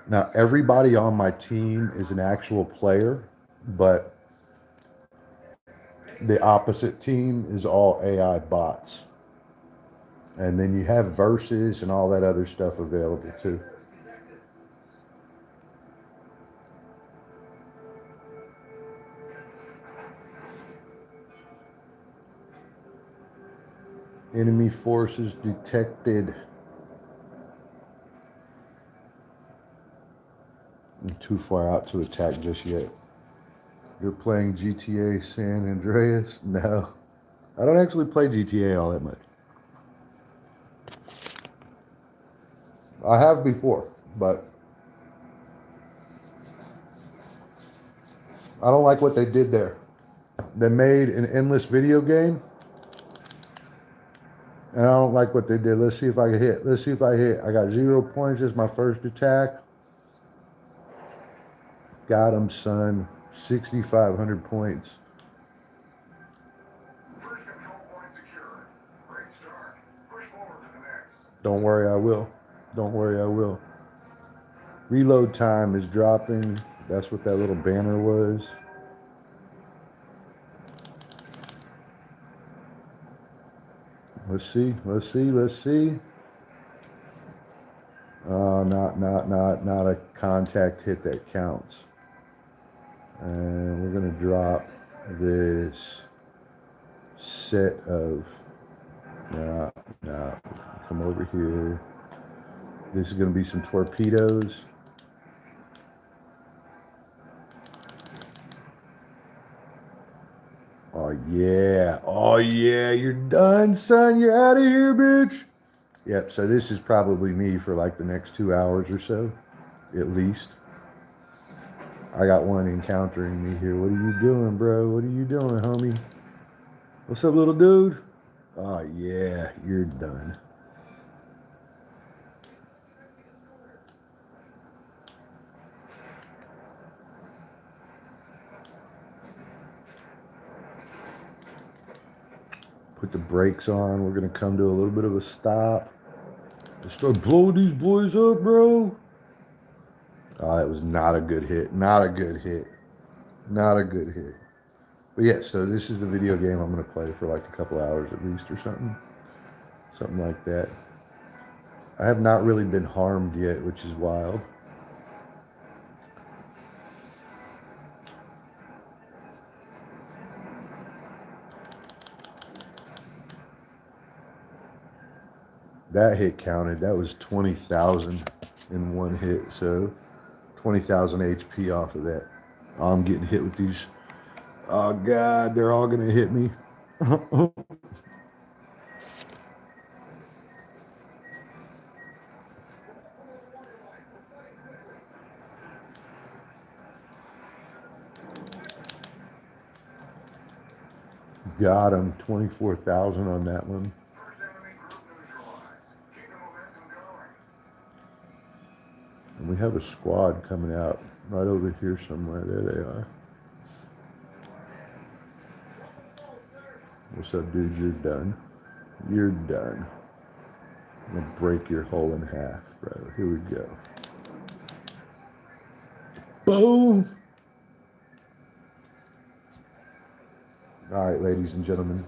Now, everybody on my team is an actual player, but the opposite team is all AI bots. And then you have verses and all that other stuff available too. Enemy forces detected. I'm too far out to attack just yet. You're playing GTA San Andreas? No. I don't actually play GTA all that much. I have before, but I don't like what they did there. They made an endless video game, and I don't like what they did. Let's see if I can hit. Let's see if I hit. I got 0 points. This is my first attack. Got him, son. 6,500 points. Don't worry, I will. Don't worry, I will. Reload time is dropping. That's what that little banner was. Let's see, let's see, let's see. Not a contact hit that counts. And we're gonna drop this set of, come over here. This is gonna be some torpedoes. Oh yeah, you're done, son. You're out of here, bitch. Yep, so this is probably me for like the next 2 hours or so, at least. I got one encountering me here. What are you doing, bro? What are you doing, homie? What's up, little dude? Oh yeah, you're done. put the brakes on. We're going to come to a little bit of a stop. Let's start blowing these boys up, bro. Oh, that was not a good hit. Not a good hit. Not a good hit. But yeah, so this is the video game I'm going to play for like a couple hours at least or something. Something like that. I have not really been harmed yet, which is wild. That hit counted. That was 20,000 in one hit. So 20,000 HP off of that. I'm getting hit with these. Oh God, they're all gonna hit me. Got him. 24,000 on that one. And we have a squad coming out right over here somewhere. There they are. What's up, dude? You're done. You're done. I'm gonna break your hole in half, bro. Here we go. Boom! All right, ladies and gentlemen.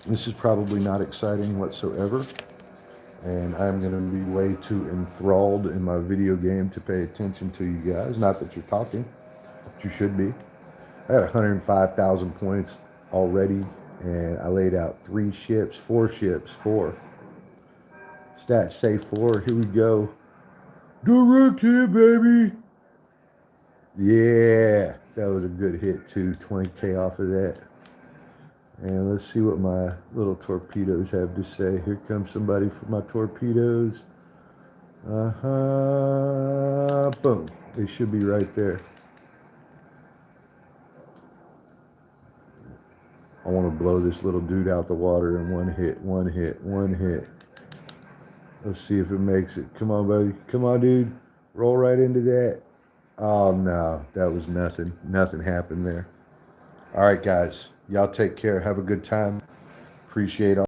This is probably not exciting whatsoever. And I'm going to be way too enthralled in my video game to pay attention to you guys. Not that you're talking, but you should be. I had 105,000 points already, and I laid out 4 ships. Stats say 4. Here we go. Direct hit, baby. Yeah, that was a good hit too. 20K off of that. And let's see what my little torpedoes have to say. Here comes somebody for my torpedoes. Boom. They should be right there. I want to blow this little dude out the water in one hit. Let's see if it makes it. Come on, buddy. Come on, dude. Roll right into that. Oh, no. That was nothing. Nothing happened there. All right, guys. Y'all take care. Have a good time. Appreciate all.